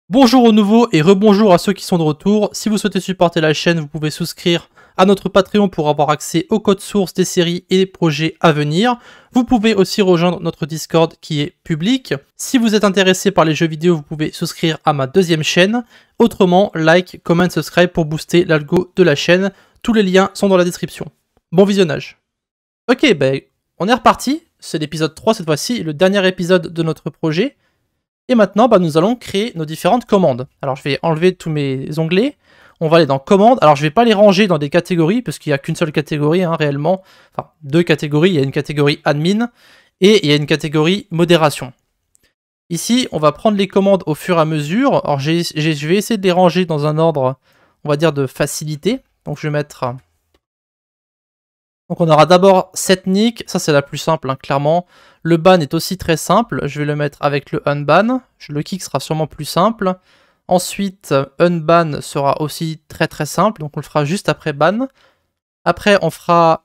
Bonjour aux nouveaux et rebonjour à ceux qui sont de retour. Si vous souhaitez supporter la chaîne, vous pouvez souscrire à notre Patreon pour avoir accès au code source des séries et des projets à venir. Vous pouvez aussi rejoindre notre Discord qui est public. Si vous êtes intéressé par les jeux vidéo, vous pouvez souscrire à ma deuxième chaîne. Autrement, like, comment, subscribe pour booster l'algo de la chaîne. Tous les liens sont dans la description. Bon visionnage. Ok, ben on est reparti. C'est l'épisode 3 cette fois-ci, le dernier épisode de notre projet. Et maintenant, nous allons créer nos différentes commandes. Alors, je vais enlever tous mes onglets. On va aller dans commandes. Alors, je ne vais pas les ranger dans des catégories, parce qu'il n'y a qu'une seule catégorie, réellement. Enfin, deux catégories. Il y a une catégorie admin et il y a une catégorie modération. Ici, on va prendre les commandes au fur et à mesure. Alors, je vais essayer de les ranger dans un ordre, on va dire, de facilité. Donc, je vais mettre... Donc, on aura d'abord setnick. Ça, c'est la plus simple, clairement. Le ban est aussi très simple, je vais le mettre avec le unban, le kick sera sûrement plus simple. Ensuite, unban sera aussi très très simple, donc on le fera juste après ban. Après, on fera...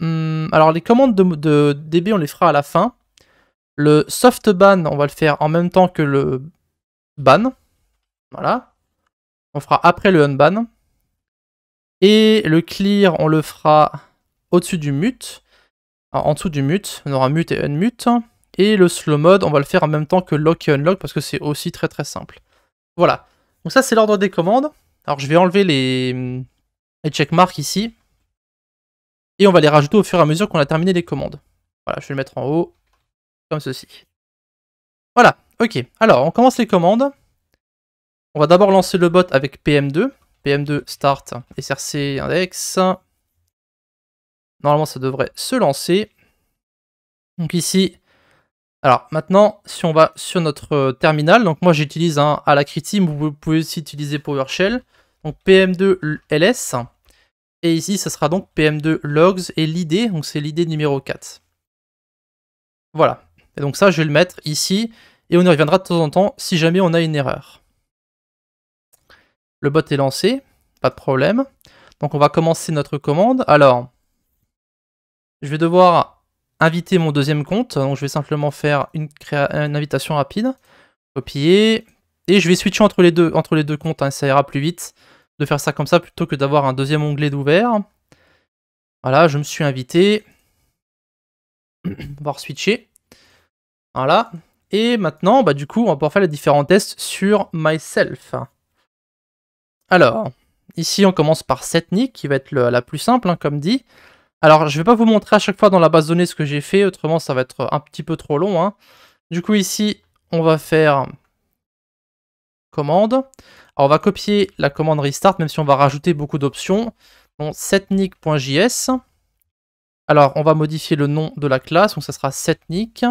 alors les commandes de DB, on les fera à la fin. Le soft ban, on va le faire en même temps que le ban. Voilà. On fera après le unban. Et le clear, on le fera au-dessus du mute. Alors, en dessous du mute, on aura mute et unmute. Et le slow mode, on va le faire en même temps que lock et unlock parce que c'est aussi très très simple. Voilà. Donc ça, c'est l'ordre des commandes. Alors, je vais enlever les checkmarks ici. Et on va les rajouter au fur et à mesure qu'on a terminé les commandes. Voilà, je vais le mettre en haut, comme ceci. Voilà, ok. Alors, on commence les commandes. On va d'abord lancer le bot avec PM2. PM2 start src index. Normalement, ça devrait se lancer. Donc ici, alors maintenant, si on va sur notre terminal, donc moi j'utilise un Alacrity, mais vous pouvez aussi utiliser PowerShell. Donc PM2 ls, et ici ça sera donc PM2 logs et l'id, donc c'est l'id numéro 4. Voilà, et donc ça je vais le mettre ici, et on y reviendra de temps en temps si jamais on a une erreur. Le bot est lancé, pas de problème. Donc on va commencer notre commande. Alors, je vais devoir inviter mon deuxième compte, donc je vais simplement faire une invitation rapide, copier, et je vais switcher entre les deux comptes, ça ira plus vite de faire ça comme ça plutôt que d'avoir un deuxième onglet d'ouvert. Voilà, je me suis invité, on va switcher, voilà, et maintenant, du coup, on va pouvoir faire les différents tests sur myself. Alors, ici on commence par setnick, qui va être la plus simple, comme dit. Alors, je ne vais pas vous montrer à chaque fois dans la base de données ce que j'ai fait, autrement ça va être un petit peu trop long. Du coup, ici, on va faire commande. Alors, on va copier la commande restart, même si on va rajouter beaucoup d'options. Donc, setnick.js. Alors, on va modifier le nom de la classe, donc ça sera setnick.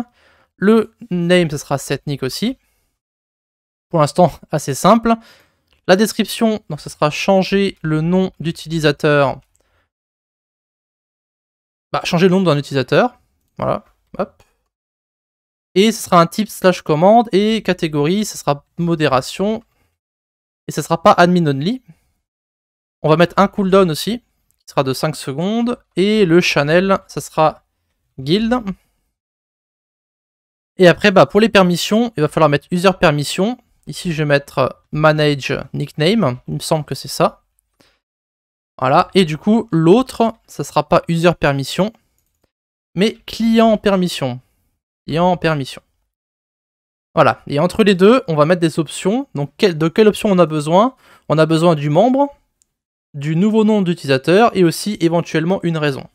Le name, ça sera setnick aussi. Pour l'instant, assez simple. La description, donc ça sera changer le nom d'utilisateur. Changer le nom d'un utilisateur. Voilà. Hop. Et ce sera un type / commande. Et catégorie, ce sera modération. Et ce sera pas admin only. On va mettre un cooldown aussi, qui sera de 5 secondes. Et le channel, ça sera guild. Et après, pour les permissions, il va falloir mettre user permission. Ici, je vais mettre manage nickname. Il me semble que c'est ça. Voilà. Et du coup, l'autre, ça sera pas user permission, mais client permission. Client permission. Voilà. Et entre les deux, on va mettre des options. Donc, de quelle option on a besoin? On a besoin du membre, du nouveau nom d'utilisateur et aussi éventuellement une raison.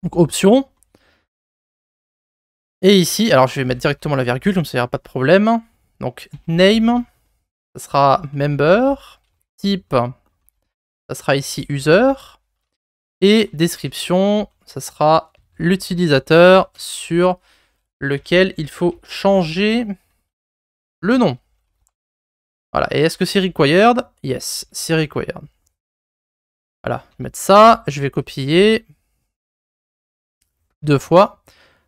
Donc, option. Et ici, alors je vais mettre directement la virgule, comme ça il n'y aura pas de problème. Donc, name, ça sera member. Type, ça sera ici user. Et description, ça sera l'utilisateur sur lequel il faut changer le nom. Voilà, et est-ce que c'est required? Yes, c'est required. Voilà, je vais mettre ça, je vais copier 2 fois.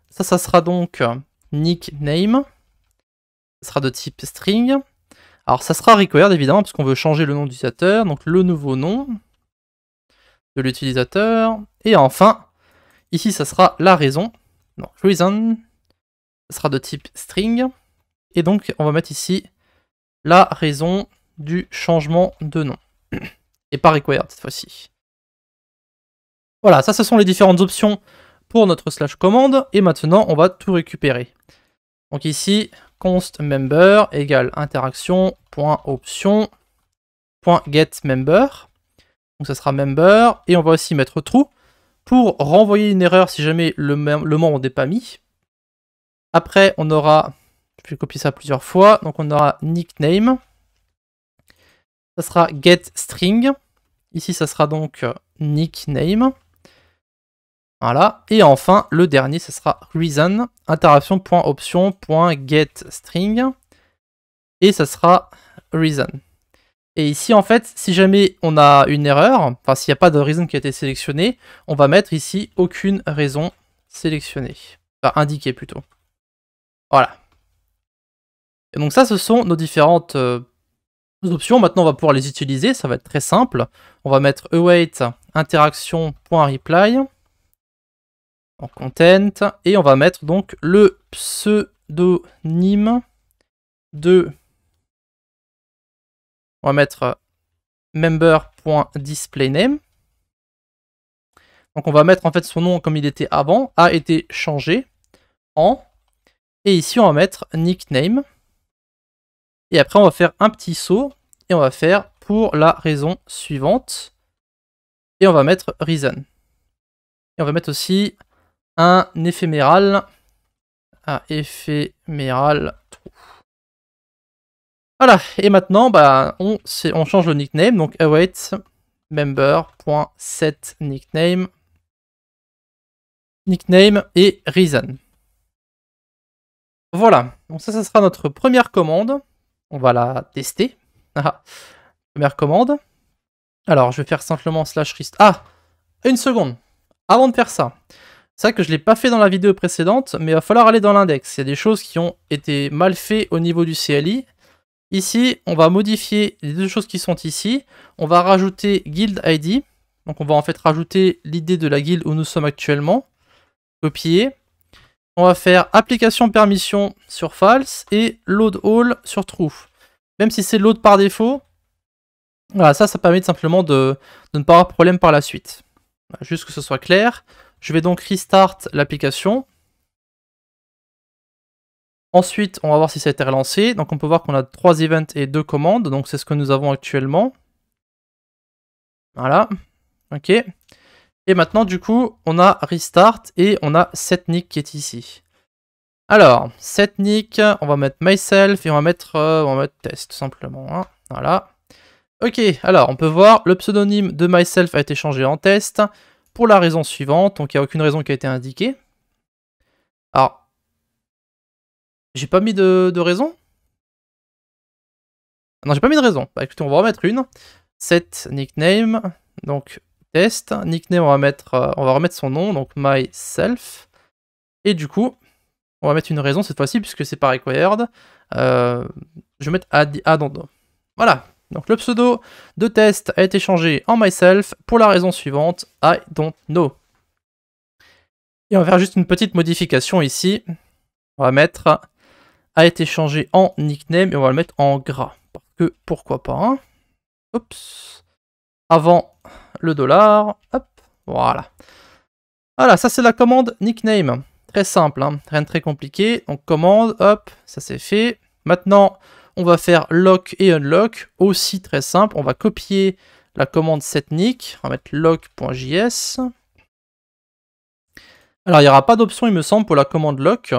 Ça sera donc nickname. Ça sera de type string. Alors ça sera required évidemment, parce qu'on veut changer le nom d'utilisateur, donc le nouveau nom de l'utilisateur. Et enfin, ici ça sera la raison. Non, reason. Ça sera de type string. Et donc on va mettre ici la raison du changement de nom. Et pas required cette fois-ci. Voilà, ça ce sont les différentes options pour notre slash commande. Et maintenant, on va tout récupérer. Donc ici, const member égale interaction.option.getMember. Donc ça sera member. Et on va aussi mettre true pour renvoyer une erreur si jamais le membre n'est pas mis. Après, on aura, je vais copier ça plusieurs fois, donc on aura nickname. Ça sera getString. Ici, ça sera donc nickname. Voilà. Et enfin, le dernier, ce sera reason, interaction.option.getString. Et ça sera reason. Et ici, en fait, si jamais on a une erreur, enfin, s'il n'y a pas de reason qui a été sélectionnée, on va mettre ici aucune raison sélectionnée. Enfin, indiquée plutôt. Voilà. Et donc ça, ce sont nos différentes options. Maintenant, on va pouvoir les utiliser. Ça va être très simple. On va mettre await interaction.reply en content. Et on va mettre donc le pseudonyme de... On va mettre member.displayname. Donc on va mettre en fait son nom comme il était avant, a été changé en... Et ici, on va mettre nickname. Et après, on va faire un petit saut. Et on va faire pour la raison suivante. Et on va mettre reason. Et on va mettre aussi un éphéméral. Un éphéméral true. Voilà. Et maintenant, bah, on change le nickname. Donc await member.setNickname. Nickname et reason. Voilà, donc ça sera notre première commande. On va la tester. Première commande. Alors, je vais faire simplement slash rest. Ah, une seconde. Avant de faire ça, c'est vrai que je ne l'ai pas fait dans la vidéo précédente, mais il va falloir aller dans l'index. Il y a des choses qui ont été mal faites au niveau du CLI. Ici, on va modifier les deux choses qui sont ici. On va rajouter guild ID. Donc, on va en fait rajouter l'idée de la guilde où nous sommes actuellement. Copier. On va faire application permission sur false et load all sur true. Même si c'est load par défaut, voilà, ça permet simplement de ne pas avoir de problème par la suite. Voilà, juste que ce soit clair. Je vais donc restart l'application. Ensuite, on va voir si ça a été relancé. Donc on peut voir qu'on a 3 events et 2 commandes. Donc c'est ce que nous avons actuellement. Voilà. Ok. Et maintenant, du coup, on a restart et on a setNick qui est ici. Alors, setNick, on va mettre myself et on va mettre test simplement. Hein. Voilà. Ok, alors on peut voir le pseudonyme de myself a été changé en test pour la raison suivante. Donc il n'y a aucune raison qui a été indiquée. Alors, j'ai pas mis de raison? Non, j'ai pas mis de raison. Bah écoutez, on va remettre une. Set nickname, donc test. Nickname, on va remettre son nom, donc myself. Et du coup, on va mettre une raison cette fois-ci, puisque c'est pas required. Je vais mettre add on. Voilà. Donc le pseudo de test a été changé en myself pour la raison suivante, I don't know. Et on va faire juste une petite modification ici. On va mettre a été changé en nickname et on va le mettre en gras. Parce que pourquoi pas. Hein. Oups. Avant le dollar. Hop. Voilà. Voilà, ça c'est la commande nickname. Très simple, hein. Rien de très compliqué. Donc commande, hop, ça c'est fait. Maintenant, on va faire lock et unlock. Aussi très simple. On va copier la commande setNick. On va mettre lock.js. Alors, il n'y aura pas d'option, il me semble, pour la commande lock.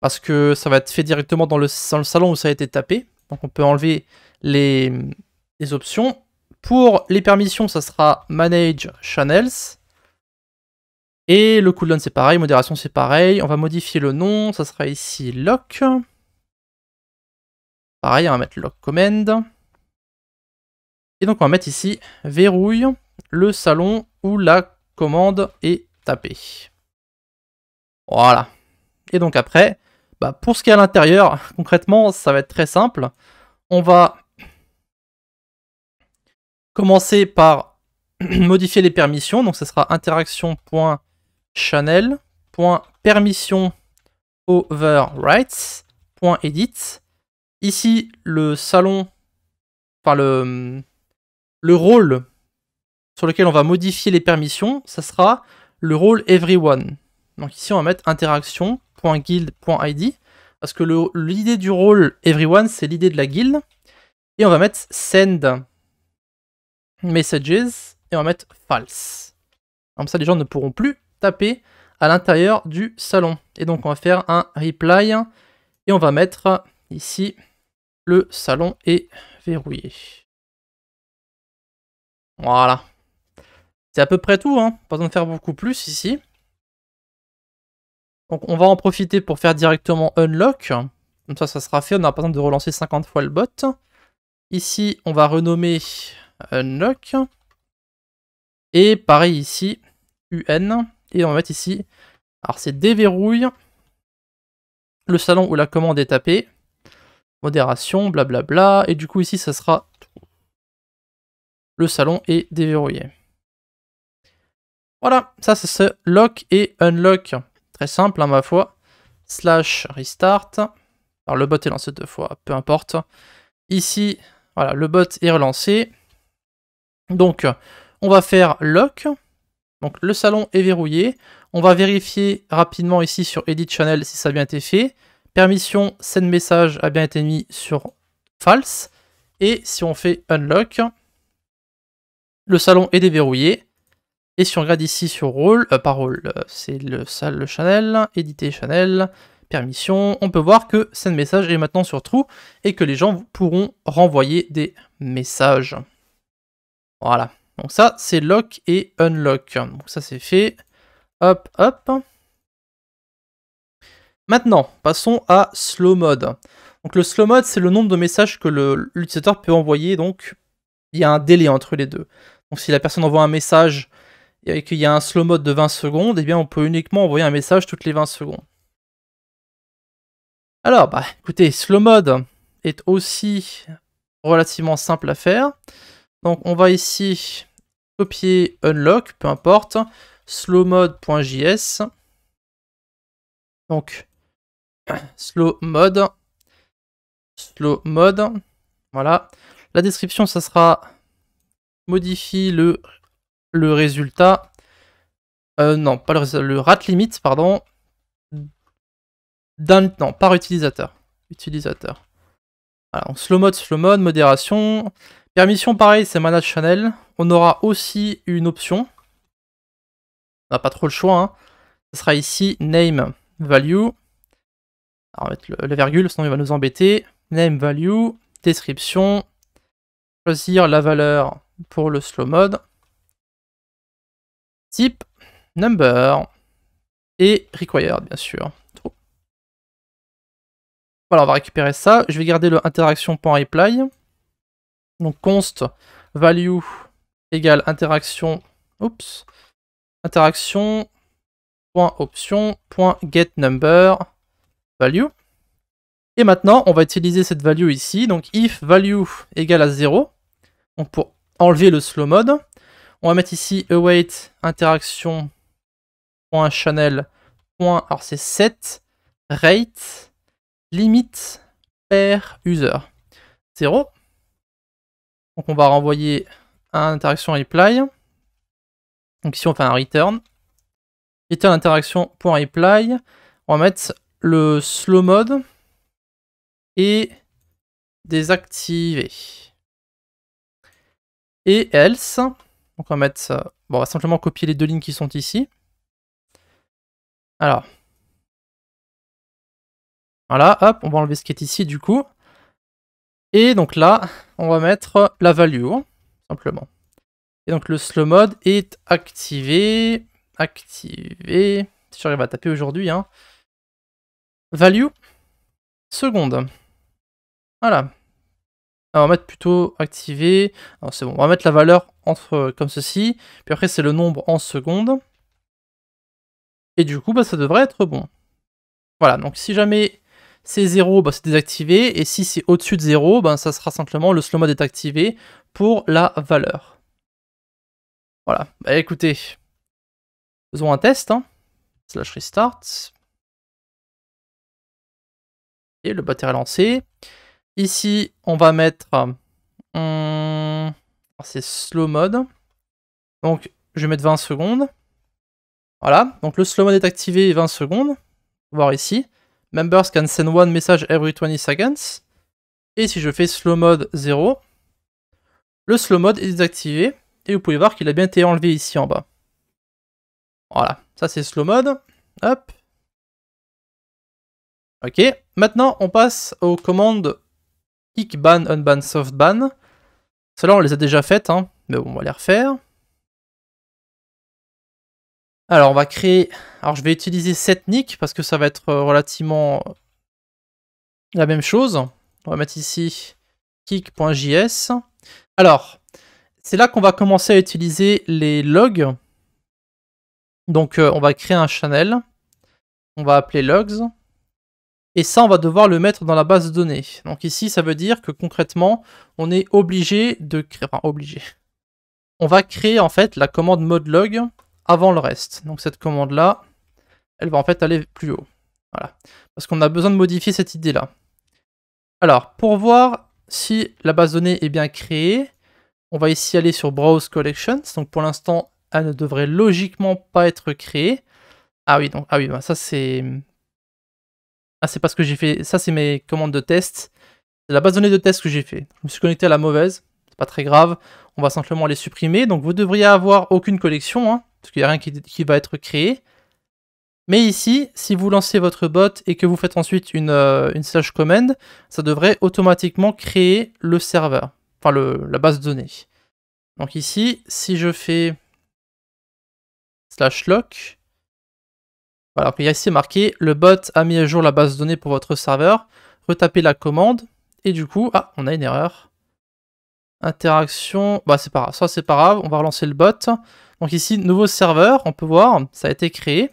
Parce que ça va être fait directement dans le salon où ça a été tapé. Donc, on peut enlever les options. Pour les permissions, ça sera manage channels. Et le cooldown, c'est pareil. Modération, c'est pareil. On va modifier le nom. Ça sera ici lock. Pareil, on va mettre lock command. Et donc, on va mettre ici verrouille le salon où la commande est tapée. Voilà. Et donc après, bah pour ce qui est à l'intérieur, concrètement, ça va être très simple. On va commencer par modifier les permissions. Donc, ce sera interaction.channel.permission overrights.edit. Ici, le salon, enfin le rôle sur lequel on va modifier les permissions, ça sera le rôle everyone. Donc ici, on va mettre interaction.guild.id, parce que l'idée du rôle everyone, c'est l'idée de la guilde. Et on va mettre send messages, et on va mettre false. Comme ça, les gens ne pourront plus taper à l'intérieur du salon. Et donc, on va faire un reply, et on va mettre ici, le salon est verrouillé. Voilà. C'est à peu près tout, hein. Pas besoin de faire beaucoup plus ici. Donc on va en profiter pour faire directement unlock. Comme ça sera fait, on n'a pas besoin de relancer 50 fois le bot. Ici, on va renommer unlock. Et pareil ici, UN. Et on va mettre ici, alors c'est déverrouille le salon où la commande est tapée. Modération, blablabla. Et du coup ici, ça sera le salon est déverrouillé. Voilà, ça c'est ce lock et unlock. Très simple, hein, ma foi. Slash restart. Alors le bot est lancé 2 fois, peu importe. Ici, voilà, le bot est relancé. Donc, on va faire lock. Donc le salon est verrouillé. On va vérifier rapidement ici sur Edit Channel si ça a bien été fait. Permission send message a bien été mis sur false. Et si on fait unlock, le salon est déverrouillé. Et si on regarde ici sur rôle, c'est le channel, éditer channel, permission, on peut voir que send message est maintenant sur true et que les gens pourront renvoyer des messages. Voilà. Donc ça, c'est lock et unlock. Donc ça, c'est fait. Hop, hop. Maintenant, passons à slow mode. Donc le slow mode, c'est le nombre de messages que l'utilisateur peut envoyer. Donc, il y a un délai entre les deux. Donc si la personne envoie un message et qu'il y a un slow mode de 20 secondes, eh bien on peut uniquement envoyer un message toutes les 20 secondes. Alors, bah écoutez, slow mode est aussi relativement simple à faire. Donc on va ici copier unlock, peu importe, slowmode.js. Donc slow mode, voilà. La description, ça sera modifie le résultat. Non, pas le rate limit, pardon. Non, par utilisateur. Voilà, donc slow mode, modération. Permission, pareil, c'est manage channel. On aura aussi une option. On n'a pas trop le choix. Hein. Ce sera ici name value. Alors, on va mettre la virgule, sinon il va nous embêter. Name value, description. Choisir la valeur pour le slow mode. Type, number. Et required, bien sûr. Voilà, on va récupérer ça. Je vais garder le interaction.reply. Donc const value égale interaction. Oups. Interaction.option.getNumber value. Et maintenant, on va utiliser cette value ici. Donc if value égale à 0. Donc pour enlever le slow mode. On va mettre ici await interaction.channel. Alors c'est set rate limit per user 0. Donc on va renvoyer un interaction reply. Donc ici on fait un return. Return interaction.reply. On va mettre le slow mode et désactiver. Et else. Donc on va mettre ça. Bon, on va simplement copier les deux lignes qui sont ici. Alors. Voilà, hop, on va enlever ce qui est ici du coup. Et donc là, on va mettre la value, simplement. Et donc le slow mode est activé. Si j'arrive à taper aujourd'hui, hein. Value, seconde. Voilà. Alors, on va mettre plutôt activé. Alors c'est bon, on va mettre la valeur entre comme ceci. Puis après, c'est le nombre en secondes. Et du coup, bah, ça devrait être bon. Voilà, donc si jamais c'est 0, bah, c'est désactivé. Et si c'est au-dessus de 0, bah, ça sera simplement le slow mode est activé pour la valeur. Voilà, bah écoutez, faisons un test. Hein. Slash restart. Et le bot est relancé. Ici, on va mettre... c'est slow mode. Donc, je vais mettre 20 secondes. Voilà, donc le slow mode est activé 20 secondes. Voir ici. Members can send one message every 20 seconds. Et si je fais slow mode 0, le slow mode est désactivé. Et vous pouvez voir qu'il a bien été enlevé ici en bas. Voilà, ça c'est slow mode. Hop. Ok, maintenant on passe aux commandes kick, ban, unban, soft ban. Celles-là on les a déjà faites, hein, mais bon, on va les refaire. Alors on va créer... Alors je vais utiliser setNick parce que ça va être relativement la même chose. On va mettre ici kick.js. Alors, c'est là qu'on va commencer à utiliser les logs. Donc on va créer un channel. On va appeler logs. Et ça, on va devoir le mettre dans la base de données. Donc ici, ça veut dire que concrètement, on est obligé de créer... Enfin, obligé. On va créer en fait la commande modlog avant le reste. Donc cette commande-là, elle va en fait aller plus haut. Voilà. Parce qu'on a besoin de modifier cette idée-là. Alors, pour voir si la base de données est bien créée, on va ici aller sur Browse Collections. Donc pour l'instant, elle ne devrait logiquement pas être créée. Ah oui, donc bah, ça c'est... Ah, c'est parce que j'ai fait... Ça, c'est mes commandes de test. C'est la base de données de test que j'ai fait. Je me suis connecté à la mauvaise. C'est pas très grave. On va simplement les supprimer. Donc, vous devriez avoir aucune collection, hein, parce qu'il n'y a rien qui va être créé. Mais ici, si vous lancez votre bot et que vous faites ensuite une slash command, ça devrait automatiquement créer le serveur. Enfin, la base de données. Donc ici, si je fais slash lock... Voilà, donc ici c'est marqué, le bot a mis à jour la base de données pour votre serveur. Retapez la commande, et du coup, ah, on a une erreur. Interaction, bah c'est pas grave, ça c'est pas grave, on va relancer le bot. Donc ici, nouveau serveur, on peut voir, ça a été créé.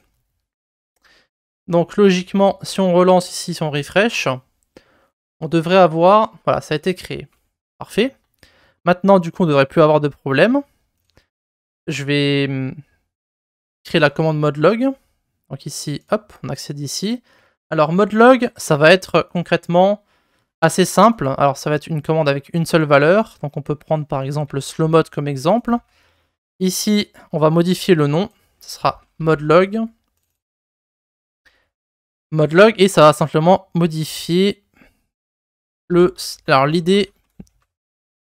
Donc logiquement, si on relance ici, si on refresh, on devrait avoir, voilà, ça a été créé. Parfait. Maintenant, du coup, on ne devrait plus avoir de problème. Je vais créer la commande modlog. Donc ici, hop, on accède ici. Alors modlog, ça va être concrètement assez simple. Alors ça va être une commande avec une seule valeur. Donc on peut prendre par exemple slow mode comme exemple. Ici, on va modifier le nom. Ce sera modlog. Modlog, et ça va simplement modifier l'idée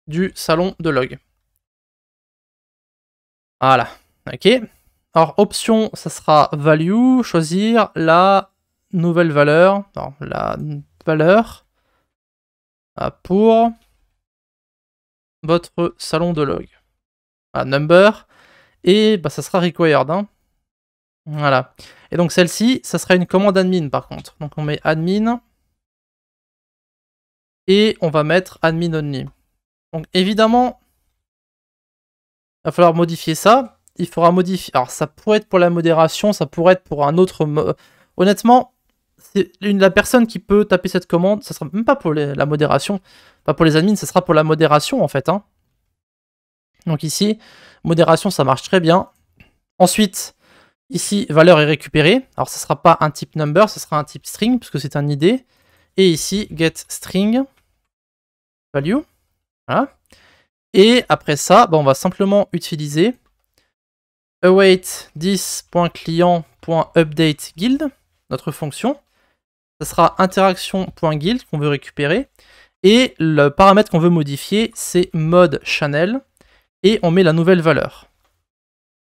du salon de log. Voilà, ok. Alors, option, ça sera value, choisir la nouvelle valeur, non, la valeur pour votre salon de log. Voilà, number, et bah, ça sera required. Hein. Voilà. Et donc, celle-ci, ça sera une commande admin par contre. Donc, on met admin, et on va mettre admin only. Donc, évidemment, il va falloir modifier ça. Il faudra modifier. Alors, ça pourrait être pour la modération, ça pourrait être pour un autre. Honnêtement, c'est la personne qui peut taper cette commande, ça sera même pas pour la modération, pas pour les admins, ça sera pour la modération en fait. Hein. Donc ici, modération, ça marche très bien. Ensuite, ici, valeur est récupérée. Alors, ça sera pas un type number, ce sera un type string puisque c'est un ID. Et ici, get string value. Voilà. Et après ça, bah, on va simplement utiliser await this.client.updateGuild, notre fonction. Ça sera interaction.guild qu'on veut récupérer. Et le paramètre qu'on veut modifier, c'est mode channel. Et on met la nouvelle valeur.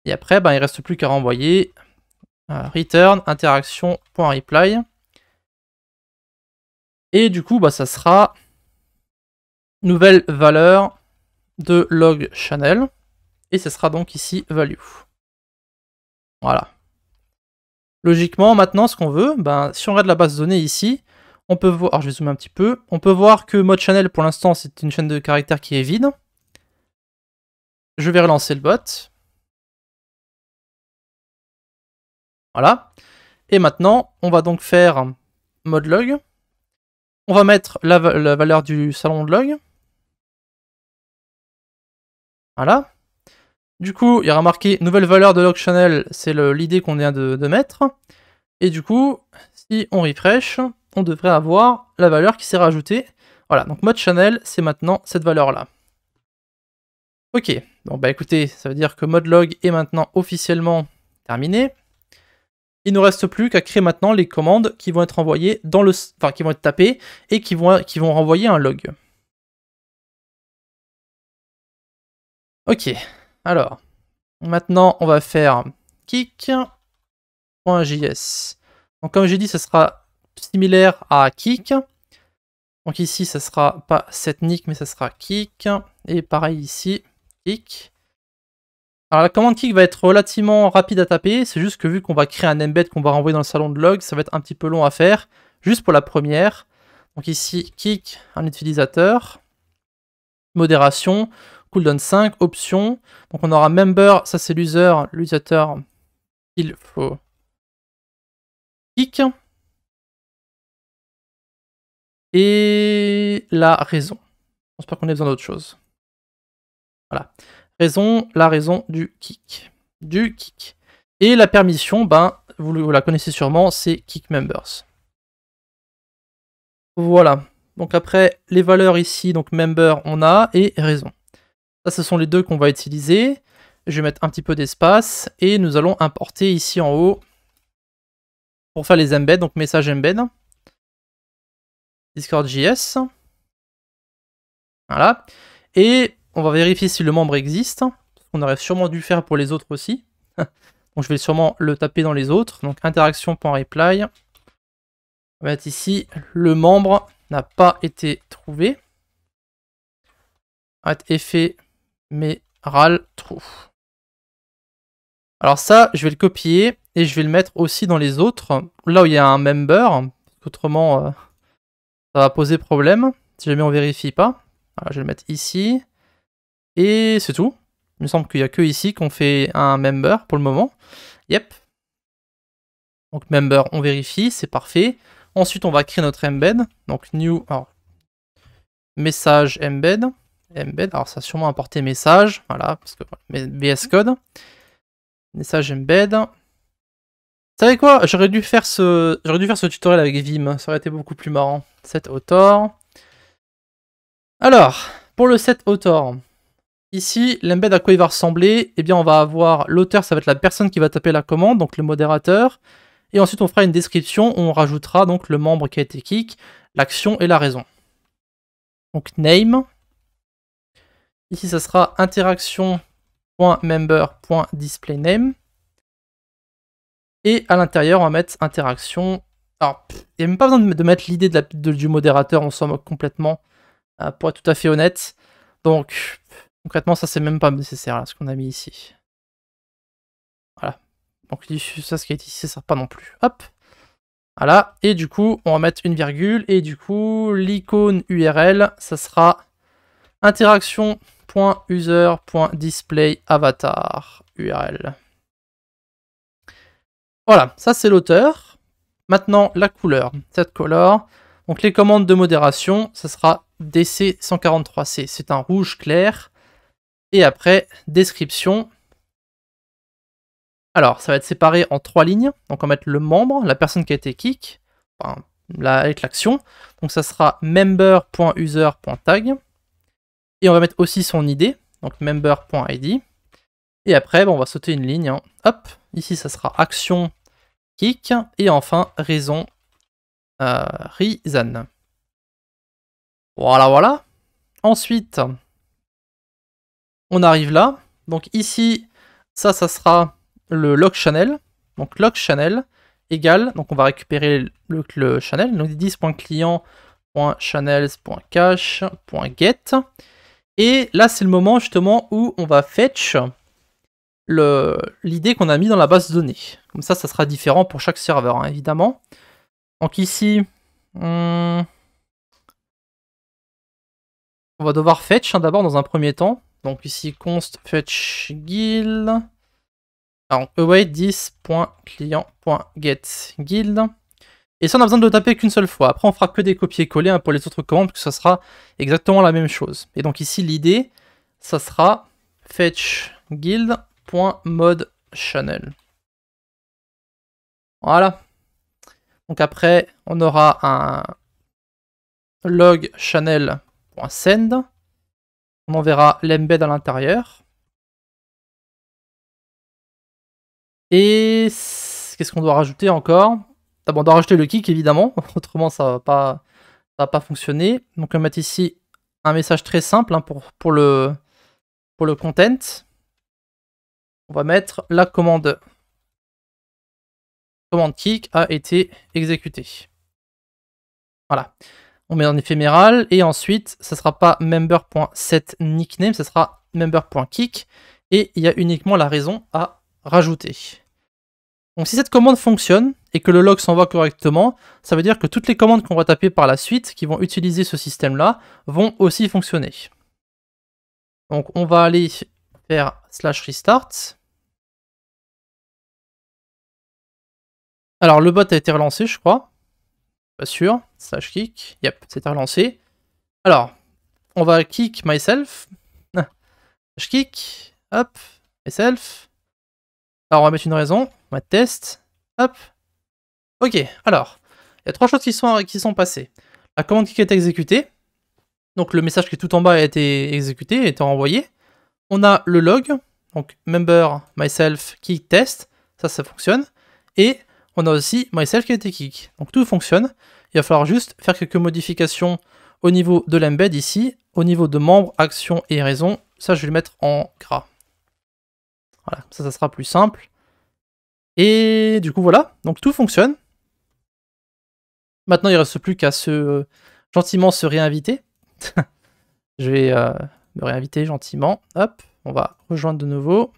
Et après, ben, il ne reste plus qu'à renvoyer return interaction.reply. Et du coup, bah, ça sera nouvelle valeur de log channel. Et ce sera donc ici value. Voilà. Logiquement, maintenant, ce qu'on veut, ben, si on regarde la base de données ici, on peut voir, alors je vais zoomer un petit peu, on peut voir que mode channel, pour l'instant, c'est une chaîne de caractères qui est vide. Je vais relancer le bot. Voilà. Et maintenant, on va donc faire mode log. On va mettre la valeur du salon de log. Voilà. Du coup, il y aura marqué nouvelle valeur de log channel, c'est l'idée qu'on vient de mettre. Et du coup, si on refresh, on devrait avoir la valeur qui s'est rajoutée. Voilà, donc mode channel, c'est maintenant cette valeur-là. Ok, donc bah écoutez, ça veut dire que mode log est maintenant officiellement terminé. Il ne nous reste plus qu'à créer maintenant les commandes qui vont être envoyées dans le... Enfin, qui vont être tapées et qui vont renvoyer un log. Ok, alors, maintenant on va faire kick.js. Donc comme j'ai dit, ce sera similaire à kick. Donc ici, ça sera pas setNick, mais ça sera kick. Et pareil ici, kick. Alors la commande kick va être relativement rapide à taper, c'est juste que vu qu'on va créer un embed qu'on va renvoyer dans le salon de log, ça va être un petit peu long à faire, juste pour la première. Donc ici, kick, un utilisateur, modération, cooldown 5, options. Donc on aura member, ça c'est l'utilisateur, il faut kick. Et la raison. Je pense pas qu'on ait besoin d'autre chose. Voilà. La raison du kick. Et la permission, ben, vous la connaissez sûrement, c'est kick members. Voilà. Donc après, les valeurs ici, donc member, on a, et raison. Ça, ce sont les deux qu'on va utiliser. Je vais mettre un petit peu d'espace, et nous allons importer ici en haut, pour faire les embeds, donc message embed. Discord.js. Voilà. Et on va vérifier si le membre existe. On aurait sûrement dû faire pour les autres aussi. Donc je vais sûrement le taper dans les autres. Donc interaction.reply. On va mettre ici, le membre n'a pas été trouvé. On va mettre effet ral true. Alors ça, je vais le copier et je vais le mettre aussi dans les autres. Là où il y a un member. Autrement, ça va poser problème. Si jamais on vérifie pas. Alors, je vais le mettre ici. Et c'est tout. Il me semble qu'il n'y a que ici qu'on fait un member pour le moment. Yep. Donc member, on vérifie, c'est parfait. Ensuite, on va créer notre embed. Donc new, alors, message embed. Alors ça a sûrement importé message. Voilà, parce que VS Code. Message embed. Vous savez quoi? J'aurais dû faire ce tutoriel avec Vim. Ça aurait été beaucoup plus marrant. Set author. Alors, pour le set author. Ici, l'embed à quoi il va ressembler? Eh bien, on va avoir l'auteur, ça va être la personne qui va taper la commande, donc le modérateur. Et ensuite, on fera une description où on rajoutera donc le membre qui a été kick, l'action et la raison. Donc name. Ici, ça sera interaction.member.displayName. Et à l'intérieur, on va mettre interaction. Alors, il n'y a même pas besoin de mettre l'idée du modérateur, on s'en moque complètement, pour être tout à fait honnête. Donc, concrètement, ça c'est même pas nécessaire, là, ce qu'on a mis ici. Voilà. Donc ça, ce qui est ici, ça sert pas non plus. Hop. Voilà. Et du coup, on va mettre une virgule. Et du coup, l'icône URL, ça sera interaction.user.display.avatar URL. Voilà, ça c'est l'auteur. Maintenant, la couleur. Cette color. Donc les commandes de modération, ça sera DC143C. C'est un rouge clair. Et après, description. Alors, ça va être séparé en 3 lignes. Donc, on va mettre le membre, la personne qui a été kick, enfin, avec l'action. Donc, ça sera member.user.tag. Et on va mettre aussi son ID, donc member.id. Et après, on va sauter une ligne. Hein. Hop, ici, ça sera action kick. Et enfin, raison reason. Voilà, voilà. Ensuite, on arrive là. Donc, ici, ça sera le log channel, donc log channel égale, donc on va récupérer le channel, donc 10.client.channels.cache.get, et là c'est le moment justement où on va fetch l'idée qu'on a mis dans la base de données. Comme ça sera différent pour chaque serveur, hein, évidemment. Donc ici, on va devoir fetch hein, d'abord dans un premier temps. Donc ici const fetch guild. Alors, await 10.client.getGuild. Et ça, on a besoin de le taper qu'une seule fois. Après, on fera que des copier-coller hein, pour les autres commandes, parce que ça sera exactement la même chose. Et donc ici, l'idée, ça sera fetchGuild.modeChannel. Voilà. Donc après, on aura log channel.send. On enverra l'embed à l'intérieur. Et qu'est-ce qu'on doit rajouter encore? D'abord, on doit rajouter le kick, évidemment. Autrement, ça va pas fonctionner. Donc, on va mettre ici un message très simple hein, pour le content. On va mettre la commande kick a été exécutée. Voilà. On met en éphéméral et ensuite, ça ne sera pas member.setNickname, ça sera member.kick et il y a uniquement la raison à rajouter. Donc si cette commande fonctionne et que le log s'envoie correctement, ça veut dire que toutes les commandes qu'on va taper par la suite, qui vont utiliser ce système-là, vont aussi fonctionner. Donc on va aller faire /restart. Alors le bot a été relancé, je crois. Pas sûr. /kick. Yep, c'était relancé. Alors, on va kick myself. /kick. Hop. Myself. Alors on va mettre une raison. On va mettre test. Hop. Ok, alors, il y a trois choses qui sont passées. La commande kick a été exécutée. Donc le message qui est tout en bas a été exécuté, a été renvoyé. On a le log. Donc member, myself, kick, test. Ça fonctionne. Et on a aussi myself qui a été kick. Donc tout fonctionne. Il va falloir juste faire quelques modifications au niveau de l'embed ici. Au niveau de membres, actions et raisons. Ça, je vais le mettre en gras. Voilà, ça sera plus simple. Et du coup, voilà. Donc tout fonctionne. Maintenant, il ne reste plus qu'à gentiment se réinviter. Je vais me réinviter gentiment. Hop, on va rejoindre de nouveau.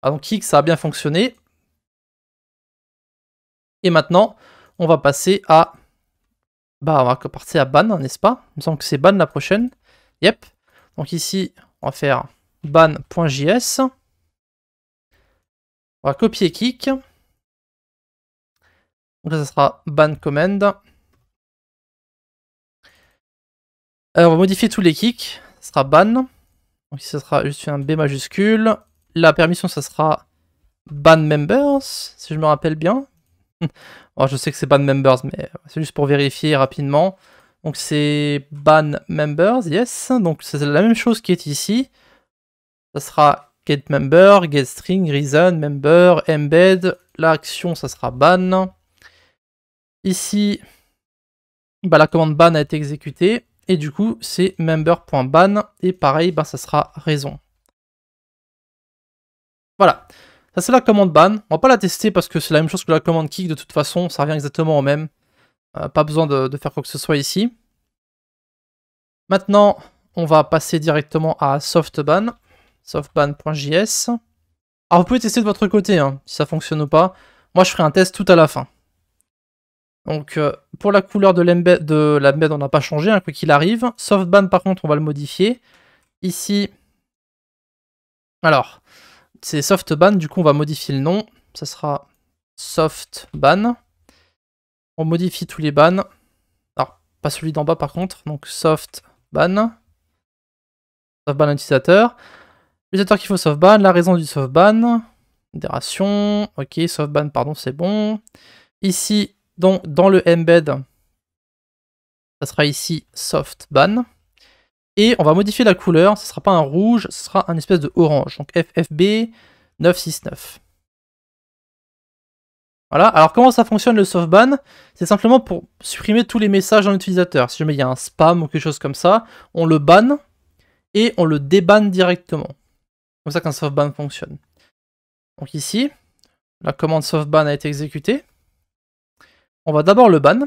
Ah, donc kick, ça a bien fonctionné. Et maintenant, on va passer à... Bah, on va passer à ban, n'est-ce pas? Il me semble que c'est ban la prochaine. Yep. Donc ici, on va faire ban.js. On va copier kick. Donc là, ça sera ban command. On va modifier tous les kicks. Ça sera ban. Donc ici, ça sera juste un B majuscule. La permission, ça sera ban members, si je me rappelle bien. Bon, je sais que c'est ban members, mais c'est juste pour vérifier rapidement. Donc c'est ban members, yes. Donc c'est la même chose qui est ici. Ça sera get member, get string, reason, member, embed. L'action, ça sera ban. Ici, bah, la commande ban a été exécutée. Et du coup, c'est member.ban. Et pareil, bah, ça sera raison. Voilà. Ça, c'est la commande ban. On va pas la tester parce que c'est la même chose que la commande kick de toute façon. Ça revient exactement au même. Pas besoin de faire quoi que ce soit ici. Maintenant, on va passer directement à softban. Softban.js. Alors, vous pouvez tester de votre côté, hein, si ça fonctionne ou pas. Moi, je ferai un test tout à la fin. Donc, pour la couleur de l'embed, on n'a pas changé, hein, quoi qu'il arrive. Softban, par contre, on va le modifier. Ici, alors, c'est softban, du coup, on va modifier le nom. Ça sera softban. On modifie tous les bans. Alors, pas celui d'en bas, par contre. Donc, softban. Softban utilisateur. L'utilisateur qu'il faut softban. La raison du softban. Modération. Ok, softban, pardon, c'est bon. Ici, donc, dans le embed, ça sera ici softban. Et on va modifier la couleur. Ce ne sera pas un rouge, ce sera un espèce de orange. Donc FFB 969. Voilà. Alors comment ça fonctionne le softban? C'est simplement pour supprimer tous les messages d'un utilisateur. Si jamais il y a un spam ou quelque chose comme ça, on le banne et on le débanne directement. C'est comme ça qu'un softban fonctionne. Donc ici, la commande softban a été exécutée. On va d'abord le ban.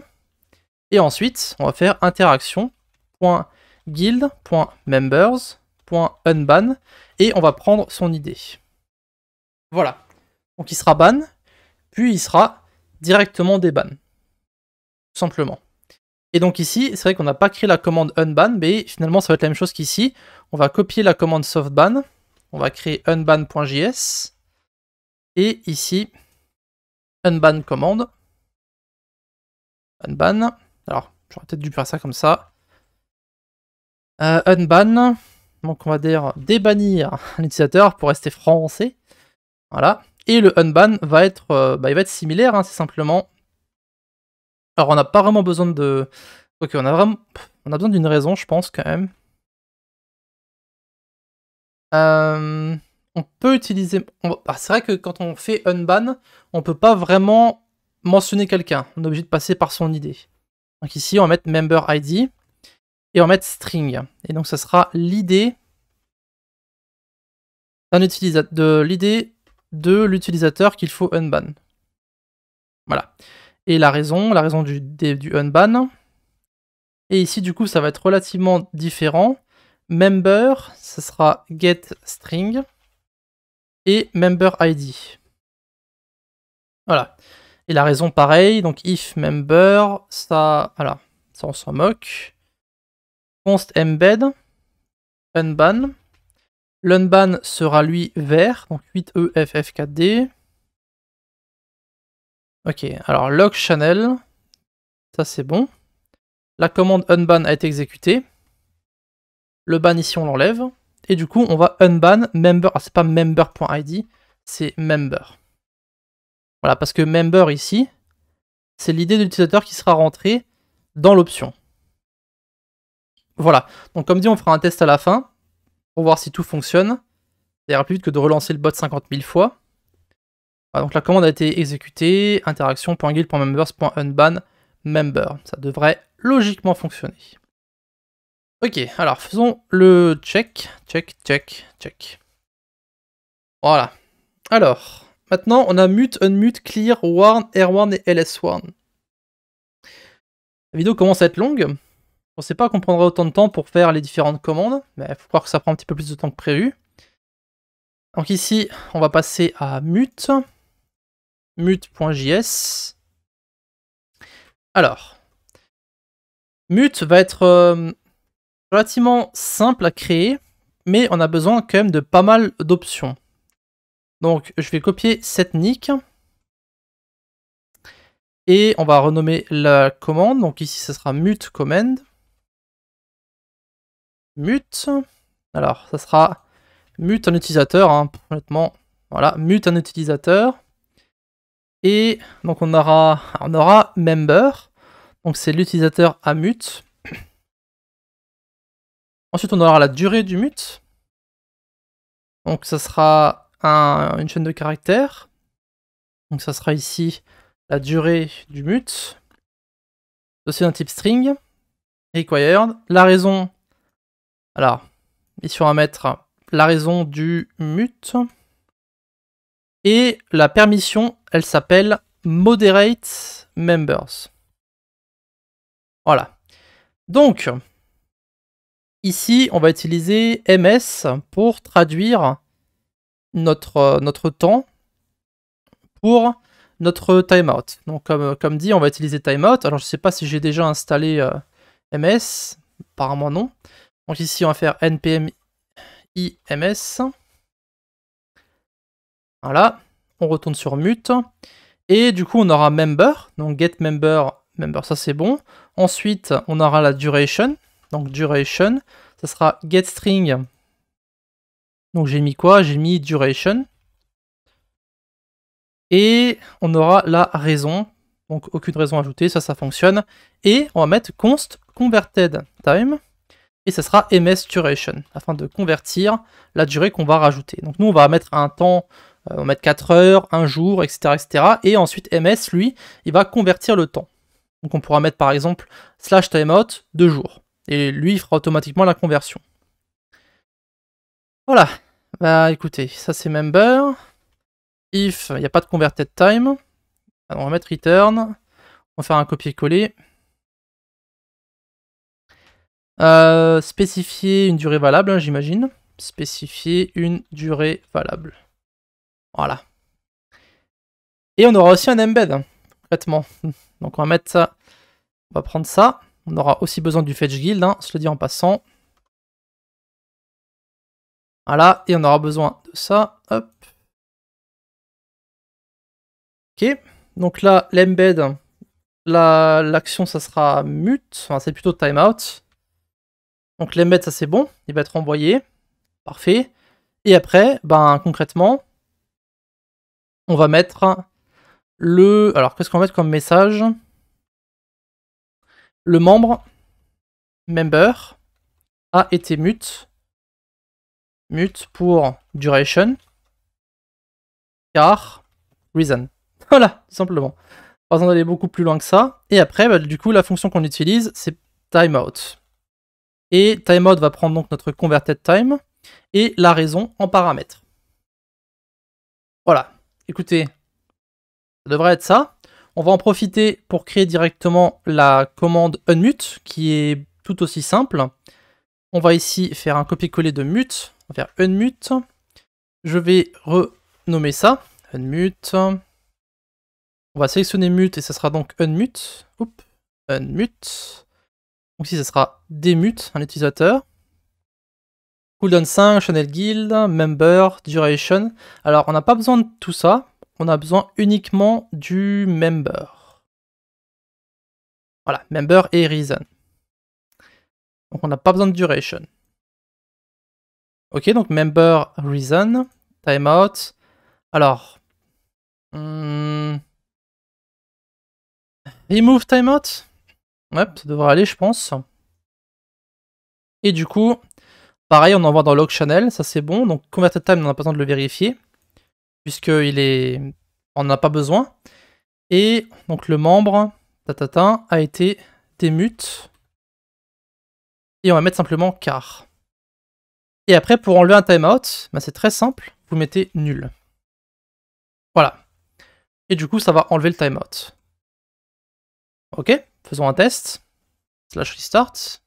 Et ensuite, on va faire interaction.guild.members.unban et on va prendre son ID. Voilà. Donc il sera ban, puis il sera directement déban. Tout simplement. Et donc ici, c'est vrai qu'on n'a pas créé la commande unban, mais finalement ça va être la même chose qu'ici. On va copier la commande softban, on va créer unban.js, et ici, unban commande. Unban. Alors, j'aurais peut-être dû faire ça comme ça. Unban. Donc on va dire débannir un utilisateur pour rester français. Voilà. Et le unban va être, il va être similaire, hein, c'est simplement Alors, on n'a pas vraiment besoin de... Ok, on a besoin d'une raison, je pense, quand même. On peut utiliser... c'est vrai que quand on fait unban, on peut pas vraiment mentionner quelqu'un. On est obligé de passer par son ID. Donc ici, on va mettre member ID et on va mettre string. Et donc, ça sera l'ID de l'utilisateur qu'il faut unban. Voilà. Et la raison du unban. Et ici, du coup, ça va être relativement différent. Member, ça sera getString et member ID. Voilà. Et la raison, pareil. Donc, if member, ça, voilà, ça on s'en moque. Const embed, unban. L'unban sera lui vert, donc 8EFF4D. Ok, alors log channel, ça c'est bon. La commande unban a été exécutée. Le ban ici on l'enlève. Et du coup on va unban member. Ah, c'est pas member.id, c'est member. Voilà, parce que member ici, c'est l'idée de l'utilisateur qui sera rentré dans l'option. Voilà, donc comme dit, on fera un test à la fin pour voir si tout fonctionne. Ça ira plus vite que de relancer le bot 50 000 fois. Voilà, donc la commande a été exécutée. Interaction.guild.members.unban member. Ça devrait logiquement fonctionner. Ok, alors faisons le check. Check. Voilà. Alors, maintenant on a mute, unmute, clear, warn, r1 et ls1. La vidéo commence à être longue. On ne sait pas qu'on prendra autant de temps pour faire les différentes commandes, mais il faut croire que ça prend un petit peu plus de temps que prévu. Donc ici, on va passer à mute. Mute.js. Alors, mute va être relativement simple à créer, mais on a besoin quand même de pas mal d'options. Donc, je vais copier cette nick. Et on va renommer la commande. Donc ici, ce sera mute command. Mute. Alors, ça sera mute un utilisateur, hein, honnêtement. Voilà, mute un utilisateur. Et donc on aura member. Donc c'est l'utilisateur à mute. Ensuite, on aura la durée du mute. Donc ça sera une chaîne de caractères. Donc ça sera ici la durée du mute. C'est un type string. Required. La raison. Alors, ici on va mettre la raison du mute. Et la permission, elle s'appelle moderate members. Voilà. Donc, ici, on va utiliser ms pour traduire notre temps pour notre timeout. Donc, comme dit, on va utiliser timeout. Alors, je ne sais pas si j'ai déjà installé ms. Apparemment, non. Donc, ici, on va faire npm ims. Voilà. On retourne sur mute. Et du coup, on aura member. Donc, get member, ça c'est bon. Ensuite, on aura la duration. Donc, duration, ça sera getString. Donc, j'ai mis quoi? J'ai mis duration. Et on aura la raison. Donc, aucune raison ajoutée, ça fonctionne. Et on va mettre const converted time. Et ça sera ms duration, afin de convertir la durée qu'on va rajouter. Donc, nous, on va mettre un temps, on va mettre 4 heures, 1 jour, etc., etc. Et ensuite, ms, lui, il va convertir le temps. Donc, on pourra mettre, par exemple, /timeout 2 jours. Et lui, il fera automatiquement la conversion. Voilà. Bah, écoutez, ça, c'est member. If, il n'y a pas de converted time. Alors, on va mettre return. On va faire un copier-coller. Spécifier une durée valable, hein, j'imagine. Spécifier une durée valable. Voilà. Et on aura aussi un embed, concrètement. Donc on va mettre ça. On va prendre ça. On aura aussi besoin du fetch guild, hein, je le dis en passant. Voilà, et on aura besoin de ça. Hop. Ok. Donc là, l'embed, l'action, ça sera mute. Enfin, c'est plutôt timeout. Donc l'embed, ça c'est bon. Il va être envoyé. Parfait. Et après, ben concrètement, on va mettre le... Alors, qu'est-ce qu'on va mettre comme message? le membre member a été mute pour duration car reason. Voilà, tout simplement. Pas besoin d'aller beaucoup plus loin que ça. Et après, bah, du coup, la fonction qu'on utilise, c'est timeout. Et timeout va prendre donc notre converted time et la raison en paramètre. Voilà. Écoutez, ça devrait être ça. On va en profiter pour créer directement la commande unmute qui est tout aussi simple. On va ici faire un copier-coller de mute. On va faire unmute. Je vais renommer ça. Unmute. On va sélectionner mute et ça sera donc unmute. Oups. Unmute. Donc ici, ça sera démute un utilisateur. Cooldown 5, channel guild, member, duration. Alors, on n'a pas besoin de tout ça. On a besoin uniquement du member. Voilà, member et reason. Donc, on n'a pas besoin de duration. Ok, donc member, reason, timeout. Alors, remove timeout. Ouais, ça devrait aller, je pense. Et du coup, pareil, on envoie dans log channel, ça c'est bon. Donc converted time, on n'a pas besoin de le vérifier, puisqu'il est... on n'a pas besoin. Et donc le membre a été démute. Et on va mettre simplement car. Et après, pour enlever un timeout, bah, c'est très simple, vous mettez nul. Voilà. Et du coup, ça va enlever le timeout. Ok, faisons un test. Slash restart.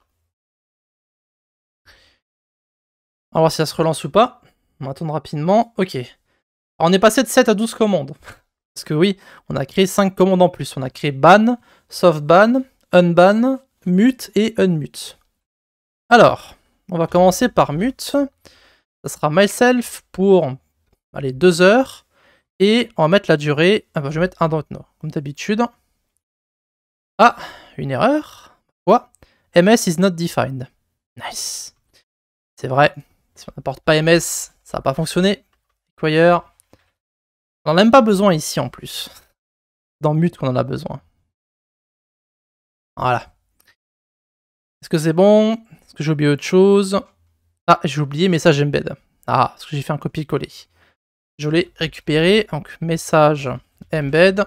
On va voir si ça se relance ou pas. On va attendre rapidement. Ok. Alors, on est passé de 7 à 12 commandes. Parce que oui, on a créé 5 commandes en plus. On a créé ban, soft ban, unban, mute et unmute. Alors, on va commencer par mute. Ça sera myself pour allez, 2 heures. Et on va mettre la durée. Ah bah, je vais mettre un don't know, comme d'habitude. Ah, une erreur. Quoi? MS is not defined. Nice. C'est vrai. Si on n'apporte pas MS, ça va pas fonctionner. Require. On n'en a même pas besoin ici en plus. Dans mute qu'on en a besoin. Voilà. Est-ce que c'est bon? Est-ce que j'ai oublié autre chose? Ah, j'ai oublié message embed. Ah, parce que j'ai fait un copier-coller. Je l'ai récupéré. Donc, message embed.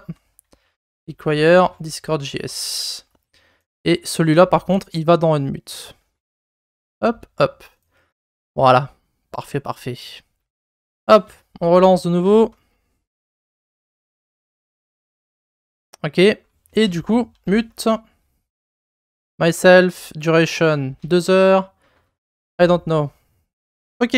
Require Discord.js. Et celui-là, par contre, il va dans unmute. Hop, hop. Voilà. Parfait, parfait. Hop, on relance de nouveau. Ok. Et du coup, mute. Myself, duration 2 heures. I don't know. Ok.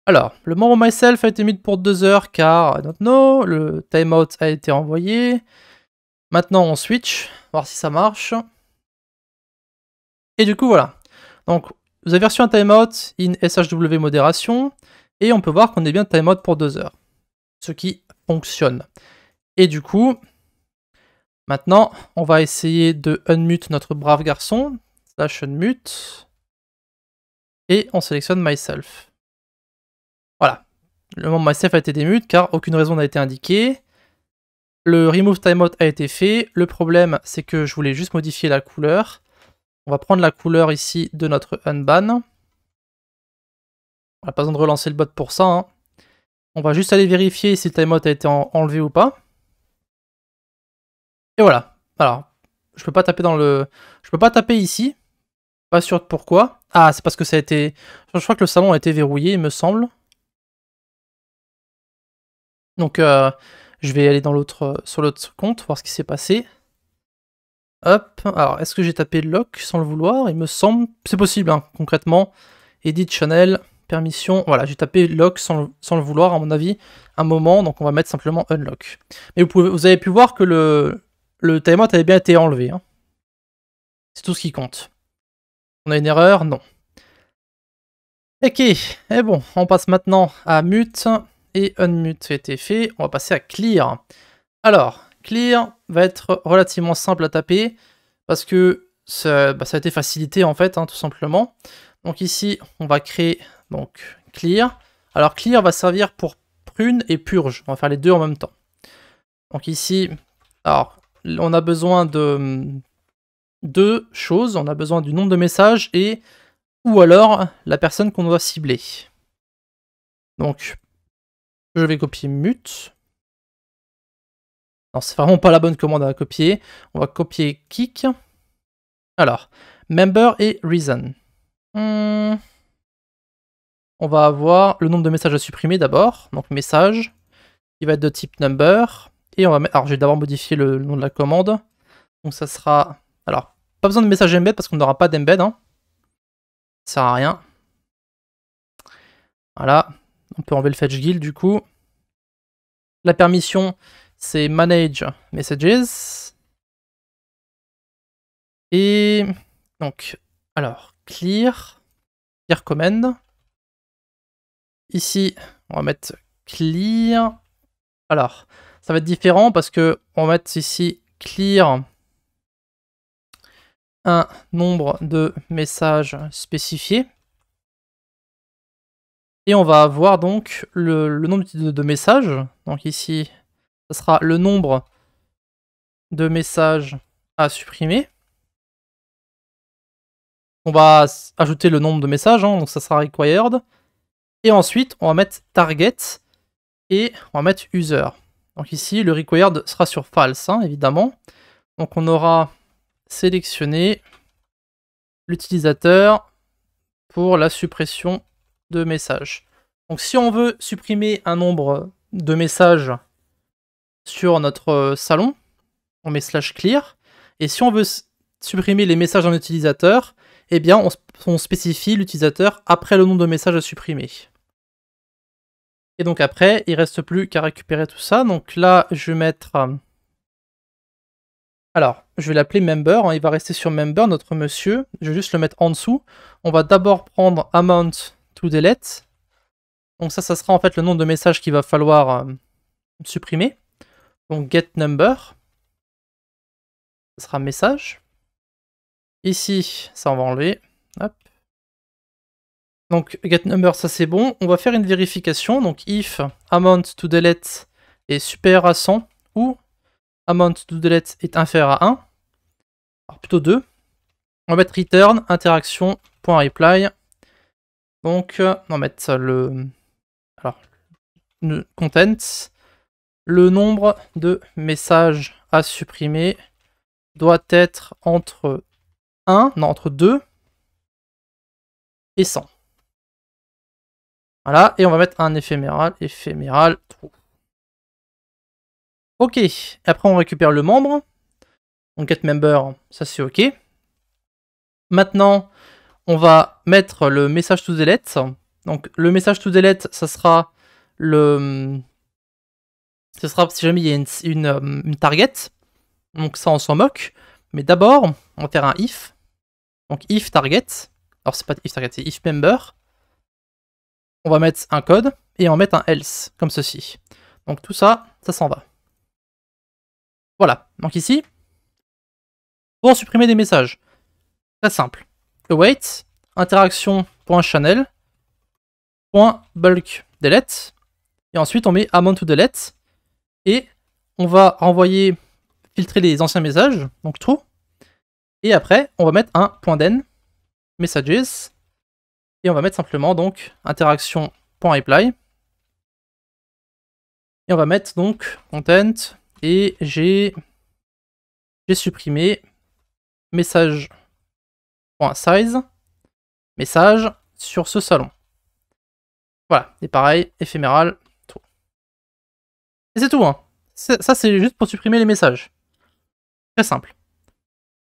Alors, le membre myself a été mute pour 2 heures car I don't know. Le timeout a été envoyé. Maintenant, on switch. Voir si ça marche. Et du coup, voilà. Donc, vous avez reçu un timeout in SHW modération. Et on peut voir qu'on est bien timeout pour 2 heures. Ce qui fonctionne. Et du coup, maintenant, on va essayer de unmute notre brave garçon. Slash unmute. Et on sélectionne myself. Voilà. Le membre myself a été démute car aucune raison n'a été indiquée. Le remove timeout a été fait. Le problème, c'est que je voulais juste modifier la couleur. On va prendre la couleur ici de notre unban. On n'a pas besoin de relancer le bot pour ça. Hein. On va juste aller vérifier si le timeout a été enlevé ou pas. Et voilà. Alors, je peux pas taper dans le... Je peux pas taper ici. Pas sûr de pourquoi. Ah, c'est parce que ça a été... Je crois que le salon a été verrouillé, il me semble. Donc, je vais aller dans sur l'autre compte, voir ce qui s'est passé. Hop. Alors, est-ce que j'ai tapé lock sans le vouloir? Il me semble... C'est possible, hein, concrètement. Edit channel, permission. Voilà, j'ai tapé lock sans le vouloir, à mon avis, un moment. Donc, on va mettre simplement unlock. Mais vous avez pu voir que le timeout avait bien été enlevé. Hein. C'est tout ce qui compte. On a une erreur? Non. Ok, et bon, on passe maintenant à mute, et unmute a été fait, on va passer à clear. Alors, clear va être relativement simple à taper, parce que ça a été facilité en fait, hein, tout simplement. Donc ici, on va créer donc clear. Alors clear va servir pour prune et purge, on va faire les deux en même temps. Donc ici, alors, on a besoin de deux choses. On a besoin du nombre de messages et ou alors la personne qu'on doit cibler. Donc, je vais copier mute. Non, c'est vraiment pas la bonne commande à copier. On va copier kick. Alors, member et reason. On va avoir le nombre de messages à supprimer d'abord. Donc, message, qui va être de type number. Et on va mettre. Alors, je vais d'abord modifier le nom de la commande. Donc, ça sera. Alors, pas besoin de message embed parce qu'on n'aura pas d'embed. Hein. Ça sert à rien. Voilà. On peut enlever le fetch guild du coup. La permission, c'est manage messages. Et donc, alors, clear command. Ici, on va mettre clear. Alors, ça va être différent parce que on va mettre ici clear un nombre de messages spécifiés. Et on va avoir donc le nombre de messages. Donc ici, ça sera le nombre de messages à supprimer. On va ajouter le nombre de messages, hein, donc ça sera required. Et ensuite, on va mettre target et on va mettre user. Donc ici, le required sera sur false, hein, évidemment. Donc on aura sélectionné l'utilisateur pour la suppression de messages. Donc si on veut supprimer un nombre de messages sur notre salon, on met /clear. Et si on veut supprimer les messages d'un utilisateur, eh bien on spécifie l'utilisateur après le nombre de messages à supprimer. Et donc après, il ne reste plus qu'à récupérer tout ça. Donc là, je vais mettre... Alors, je vais l'appeler member, hein, il va rester sur member, notre monsieur. Je vais juste le mettre en dessous. On va d'abord prendre amount to delete. Donc ça sera en fait le nombre de messages qu'il va falloir supprimer. Donc get number. Ça sera message. Ici, ça on va enlever. Hop. Donc get number, ça c'est bon. On va faire une vérification. Donc if amount to delete est supérieur à 100 ou amount to delete est inférieur à 1. Alors plutôt 2. On va mettre return interaction.reply. Donc on va mettre le content. Le nombre de messages à supprimer doit être entre 2 et 100. Voilà, et on va mettre un éphéméral true. Ok, après on récupère le membre. Donc get member, ça c'est ok. Maintenant, on va mettre le message to delete. Donc le message to delete, ça sera si jamais il y a une target. Donc ça on s'en moque. Mais d'abord, on va faire un if. Donc if target. Alors c'est pas if target, c'est if member. On va mettre un code et on va mettre un else, comme ceci. Donc tout ça, ça s'en va. Voilà. Donc ici, pour supprimer des messages, très simple. Await, interaction.channel.bulk delete. Et ensuite, on met amount to delete. Et on va renvoyer, filtrer les anciens messages, donc true. Et après, on va mettre un .den, messages. Et on va mettre simplement donc interaction.reply. Et on va mettre donc content. Et j'ai supprimé message.size, message sur ce salon. Voilà, et pareil, éphéméral, tout. Et c'est tout, hein. Ça c'est juste pour supprimer les messages. Très simple.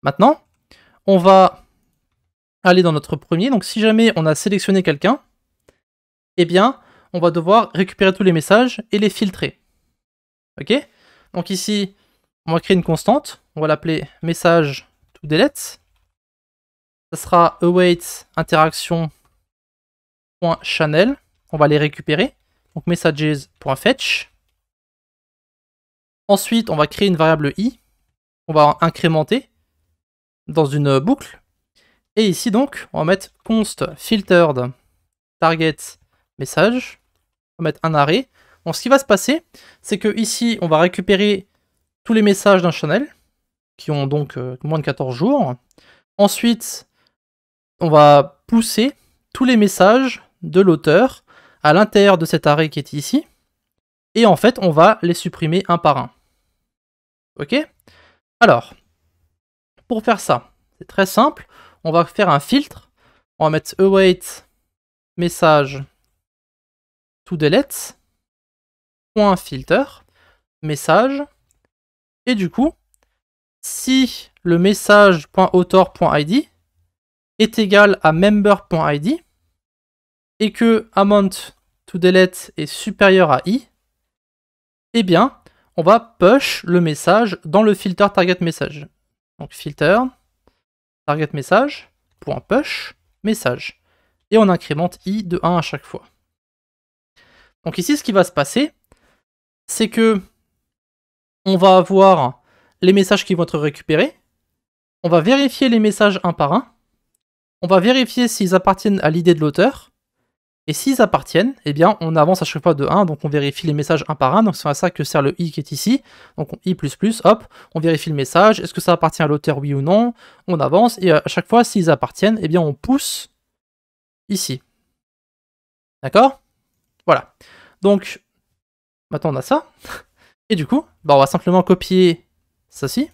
Maintenant, on va aller dans notre premier. Donc si jamais on a sélectionné quelqu'un, eh bien, on va devoir récupérer tous les messages et les filtrer. Ok? Donc ici, on va créer une constante. On va l'appeler message to delete. Ça sera await interaction.channel. On va les récupérer. Donc messages.fetch. Ensuite, on va créer une variable i. On va incrémenter dans une boucle. Et ici donc, on va mettre const filtered target message. On va mettre un arrêt. Donc ce qui va se passer, c'est que ici, on va récupérer tous les messages d'un channel. qui ont donc moins de 14 jours. Ensuite, on va pousser tous les messages de l'auteur à l'intérieur de cet arrêt qui est ici. Et en fait, on va les supprimer un par un. Ok? Alors, pour faire ça, c'est très simple. On va faire un filtre. On va mettre await message to delete .filter message. Et du coup, si le message.author.id est égal à member.id et que amount to delete est supérieur à i, eh bien, on va push le message dans le filter target message. Donc filter target message .push message. Et on incrémente i de 1 à chaque fois. Donc ici, ce qui va se passer, c'est que on va avoir les messages qui vont être récupérés. On va vérifier les messages un par un. On va vérifier s'ils appartiennent à l'idée de l'auteur. Et s'ils appartiennent, eh bien, on avance à chaque fois de 1, donc on vérifie les messages un par un. Donc c'est à ça que sert le i qui est ici. Donc i++, hop, on vérifie le message. Est-ce que ça appartient à l'auteur, oui ou non? On avance, et à chaque fois, s'ils appartiennent, eh bien, on pousse ici. D'accord? Voilà. Donc, maintenant on a ça. Et du coup, bah, on va simplement copier ceci.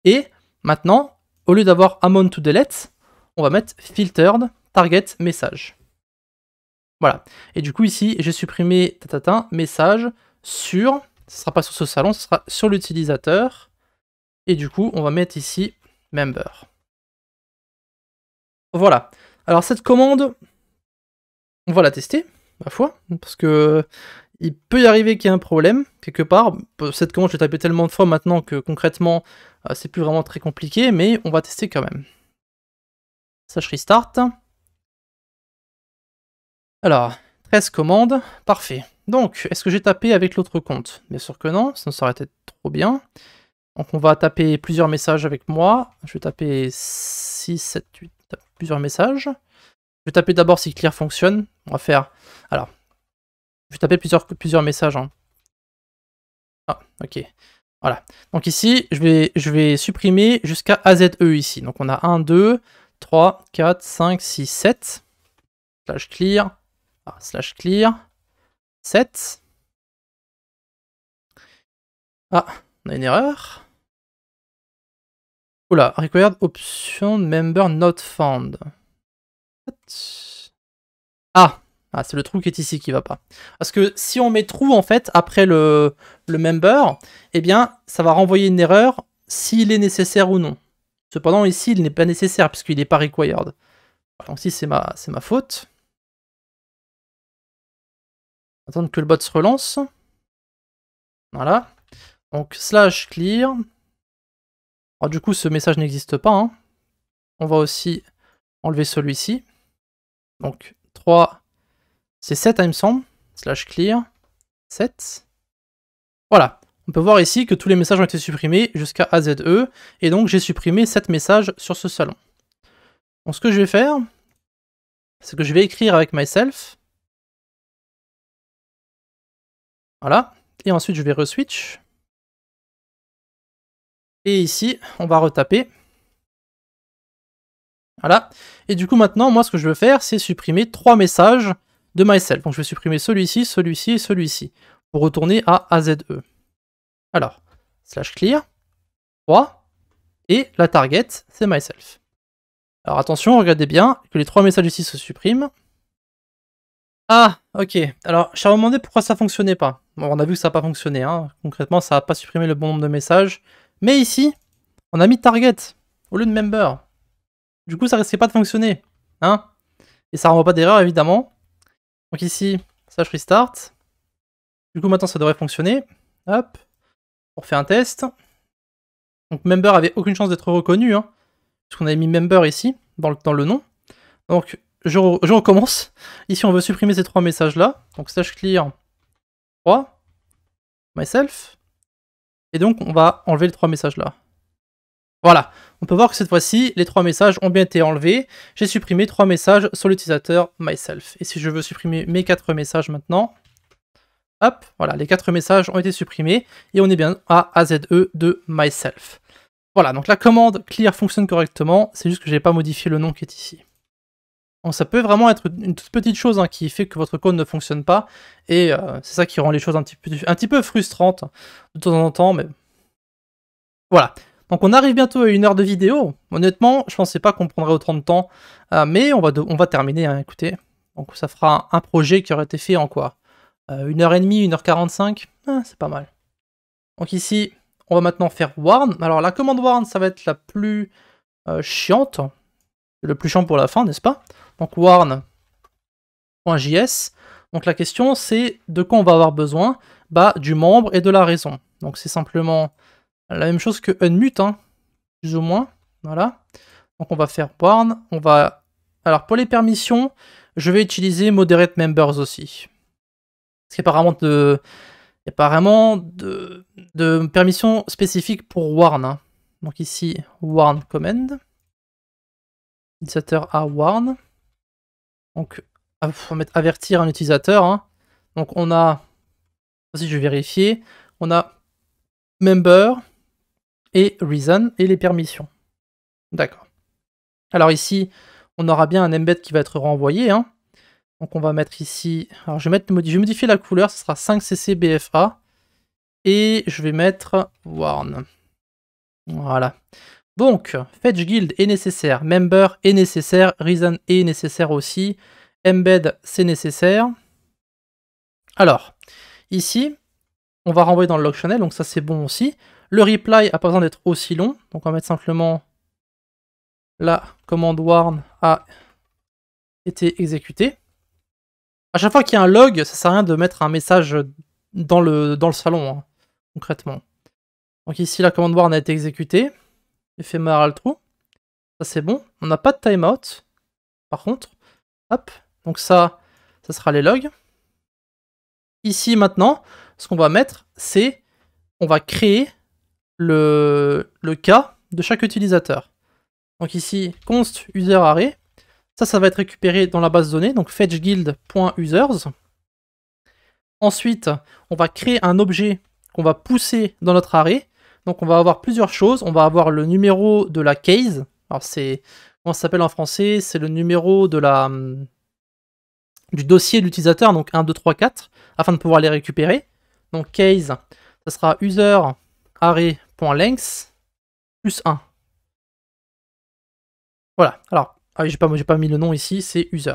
Et maintenant, au lieu d'avoir amount to delete, on va mettre filtered target message. Voilà. Et du coup, ici, j'ai supprimé message sur, ce ne sera pas sur ce salon, ce sera sur l'utilisateur. Et du coup, on va mettre ici member. Voilà. Alors, cette commande, on va la tester, ma foi, parce que il peut y arriver qu'il y ait un problème, quelque part. Cette commande, je l'ai tapée tellement de fois maintenant que concrètement, c'est plus vraiment très compliqué, mais on va tester quand même. Slash restart. Alors, 13 commandes, parfait. Donc, est-ce que j'ai tapé avec l'autre compte? Bien sûr que non, sinon ça aurait été trop bien. Donc on va taper plusieurs messages avec moi. Je vais taper 6, 7, 8, plusieurs messages. Je vais taper d'abord si clear fonctionne. On va faire... Alors, je vais taper plusieurs messages. Hein. Ah, ok. Voilà. Donc ici, je vais supprimer jusqu'à AZE ici. Donc on a 1, 2, 3, 4, 5, 6, 7. Slash clear. Ah, slash clear. 7. Ah, on a une erreur. Oula, required option member not found. Ah, c'est le trou qui est ici qui va pas. Parce que si on met trou en fait après le member, eh bien ça va renvoyer une erreur s'il est nécessaire ou non. Cependant ici il n'est pas nécessaire puisqu'il n'est pas required. Donc ici c'est ma faute. Attendre que le bot se relance. Voilà. Donc slash clear. Alors du coup ce message n'existe pas. Hein. On va aussi enlever celui-ci. Donc 3, c'est 7 il me semble. Slash clear. 7. Voilà. On peut voir ici que tous les messages ont été supprimés jusqu'à AZE. Et donc j'ai supprimé 7 messages sur ce salon. Donc ce que je vais faire, c'est que je vais écrire avec myself. Voilà. Et ensuite je vais reswitch. Et ici, on va retaper. Voilà. Et du coup, maintenant, moi, ce que je veux faire, c'est supprimer 3 messages de myself. Donc, je vais supprimer celui-ci, celui-ci et celui-ci. Pour retourner à AZE. Alors, slash clear. 3. Et la target, c'est myself. Alors, attention, regardez bien que les 3 messages ici se suppriment. Ah, ok. Alors, je me demandé pourquoi ça fonctionnait pas. Bon, on a vu que ça n'a pas fonctionné. Hein. Concrètement, ça n'a pas supprimé le bon nombre de messages. Mais ici, on a mis target au lieu de member. Du coup, ça risquait pas de fonctionner. Hein, et ça renvoie pas d'erreur, évidemment. Donc ici, slash restart. Du coup, maintenant, ça devrait fonctionner. Hop. On refait un test. Donc, member avait aucune chance d'être reconnu. Hein, puisqu'on avait mis member ici, dans le nom. Donc, je recommence. Ici, on veut supprimer ces 3 messages-là. Donc, slash clear 3. Myself. Et donc, on va enlever les 3 messages-là. Voilà, on peut voir que cette fois-ci, les 3 messages ont bien été enlevés. J'ai supprimé 3 messages sur l'utilisateur myself. Et si je veux supprimer mes 4 messages maintenant, hop, voilà, les 4 messages ont été supprimés et on est bien à AZE de myself. Voilà, donc la commande clear fonctionne correctement, c'est juste que je n'ai pas modifié le nom qui est ici. Donc ça peut vraiment être une toute petite chose hein, qui fait que votre code ne fonctionne pas, et c'est ça qui rend les choses un petit peu frustrantes de temps en temps, mais voilà. Donc on arrive bientôt à 1 heure de vidéo. Honnêtement, je pensais pas qu'on prendrait autant de temps, mais on va terminer, hein, écoutez. Donc ça fera un projet qui aurait été fait en quoi 1h30, 1h45, c'est pas mal. Donc ici, on va maintenant faire warn. Alors la commande warn, ça va être la plus chiante. Le plus chiant pour la fin, n'est-ce pas? Donc warn.js. Donc la question c'est de quoi on va avoir besoin? Bah du membre et de la raison. Donc c'est simplement la même chose que unmute, hein, plus ou moins. Voilà. Donc on va faire warn. On va. Alors pour les permissions, je vais utiliser moderate members aussi. Parce qu'il n'y a pas vraiment de permission spécifique pour warn. Hein. Donc ici, warn command. Utilisateur à warn. Donc, il faut mettre avertir un utilisateur. Hein. Donc on a, si je vais vérifier, on a member et reason et les permissions. D'accord. Alors ici, on aura bien un embed qui va être renvoyé. Hein. Donc on va mettre ici, alors je vais modifier la couleur, ce sera 5cc BFA. Et je vais mettre warn. Voilà. Donc, fetch guild est nécessaire, member est nécessaire, reason est nécessaire aussi, embed c'est nécessaire. Alors, ici, on va renvoyer dans le log channel, donc ça c'est bon aussi. Le reply a pas besoin d'être aussi long, donc on va mettre simplement la commande warn a été exécutée. À chaque fois qu'il y a un log, ça sert à rien de mettre un message dans le salon, hein, concrètement. Donc ici, la commande warn a été exécutée. Ephemeral true. Ça c'est bon. On n'a pas de timeout. Par contre. Hop. Donc ça sera les logs. Ici maintenant, ce qu'on va mettre, c'est on va créer le cas de chaque utilisateur. Donc ici, const user array. Ça va être récupéré dans la base de données. Donc fetch guild.users. Ensuite, on va créer un objet qu'on va pousser dans notre array. Donc on va avoir plusieurs choses. On va avoir le numéro de la case. Alors c'est, comment ça s'appelle en français? C'est le numéro de du dossier de l'utilisateur, donc 1, 2, 3, 4, afin de pouvoir les récupérer. Donc case, ça sera user array.length plus 1. Voilà. Alors, ah oui, j'ai pas mis le nom ici, c'est user.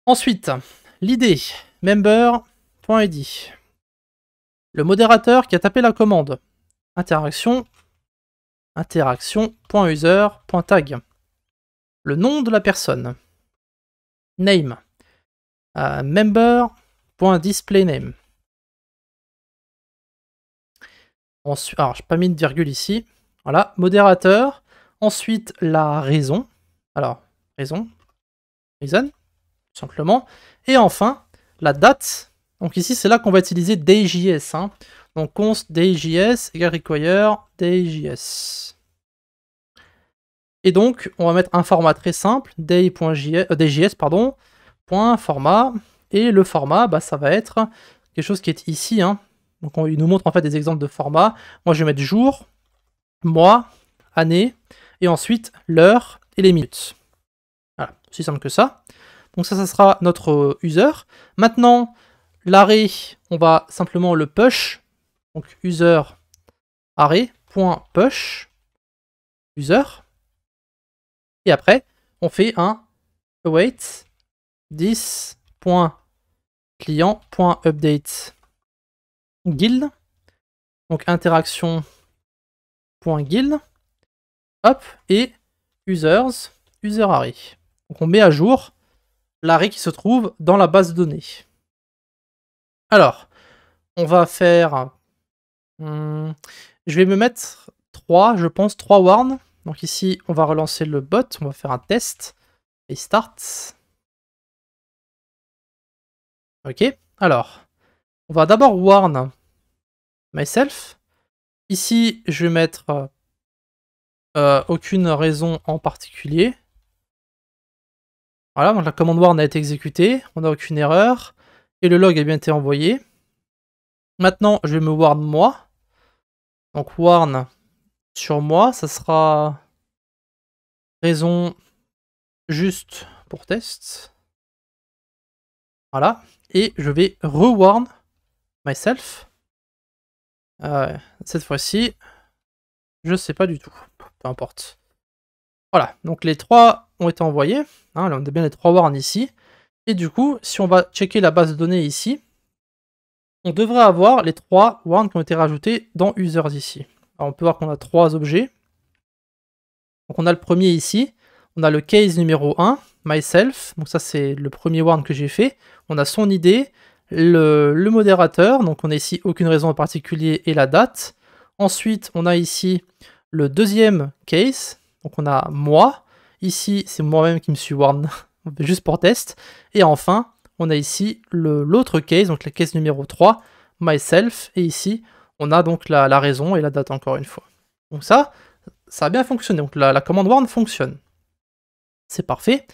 Ensuite, l'id, member.id. Le modérateur qui a tapé la commande. Interaction.user.tag. Le nom de la personne. Name. Member.displayname. Ensuite, alors, je n'ai pas mis de virgule ici. Voilà, modérateur. Ensuite, la raison. Alors, reason, tout simplement. Et enfin, la date. Donc ici, c'est là qu'on va utiliser day.js. Hein. Donc const day.js égale require day.js. Et donc, on va mettre un format très simple, day.js, pardon, point format. Et le format, bah, ça va être quelque chose qui est ici. Hein. Donc il nous montre en fait des exemples de format. Moi, je vais mettre jour, mois, année, et ensuite l'heure et les minutes. Voilà, aussi simple que ça. Donc ça sera notre user. Maintenant, l'array, on va simplement le push. Donc user array.push user. Et après, on fait un await this.client.update guild. Donc interaction.guild. Hop, et users, user array. Donc on met à jour l'array qui se trouve dans la base de données. Alors, on va faire... je vais me mettre 3, je pense, 3 warn. Donc ici, on va relancer le bot, on va faire un test. Et start. Ok, alors, on va d'abord warn myself. Ici, je vais mettre aucune raison en particulier. Voilà, donc la commande warn a été exécutée, on n'a aucune erreur, et le log a bien été envoyé. Maintenant, je vais me warn moi. Donc warn sur moi, ça sera raison juste pour test. Voilà. Et je vais rewarn myself. Cette fois-ci, je sais pas du tout. Peu importe. Voilà. Donc les 3 ont été envoyés. Hein, là, on a bien les 3 warns ici. Et du coup, si on va checker la base de données ici, on devrait avoir les 3 warns qui ont été rajoutés dans users ici. Alors on peut voir qu'on a 3 objets. Donc on a le premier ici. On a le case numéro 1, myself. Donc ça c'est le premier warn que j'ai fait. On a son ID, le modérateur. Donc on a ici aucune raison en particulier et la date. Ensuite on a ici le deuxième case. Donc on a moi. Ici c'est moi-même qui me suis warn juste pour test. Et enfin on a ici l'autre case, donc la case numéro 3, myself. Et ici on a donc la raison et la date encore une fois. Donc ça a bien fonctionné. Donc la commande warn fonctionne. C'est parfait.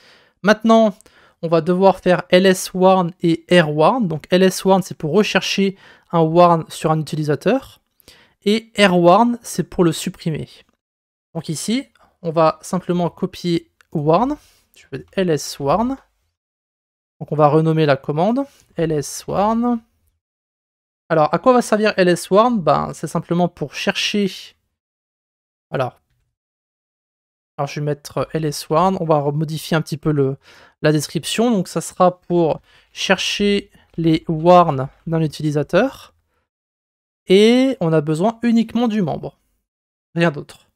Maintenant, on va devoir faire ls-warn et rwarn. Donc ls-warn, c'est pour rechercher un warn sur un utilisateur. Et rwarn, c'est pour le supprimer. Donc ici, on va simplement copier warn. Je fais ls-warn. Donc on va renommer la commande ls-warn. Alors, à quoi va servir ls-warn? Ben, c'est simplement pour chercher... Alors, je vais mettre ls-warn, on va modifier un petit peu la description, donc ça sera pour chercher les warns d'un utilisateur, et on a besoin uniquement du membre, rien d'autre.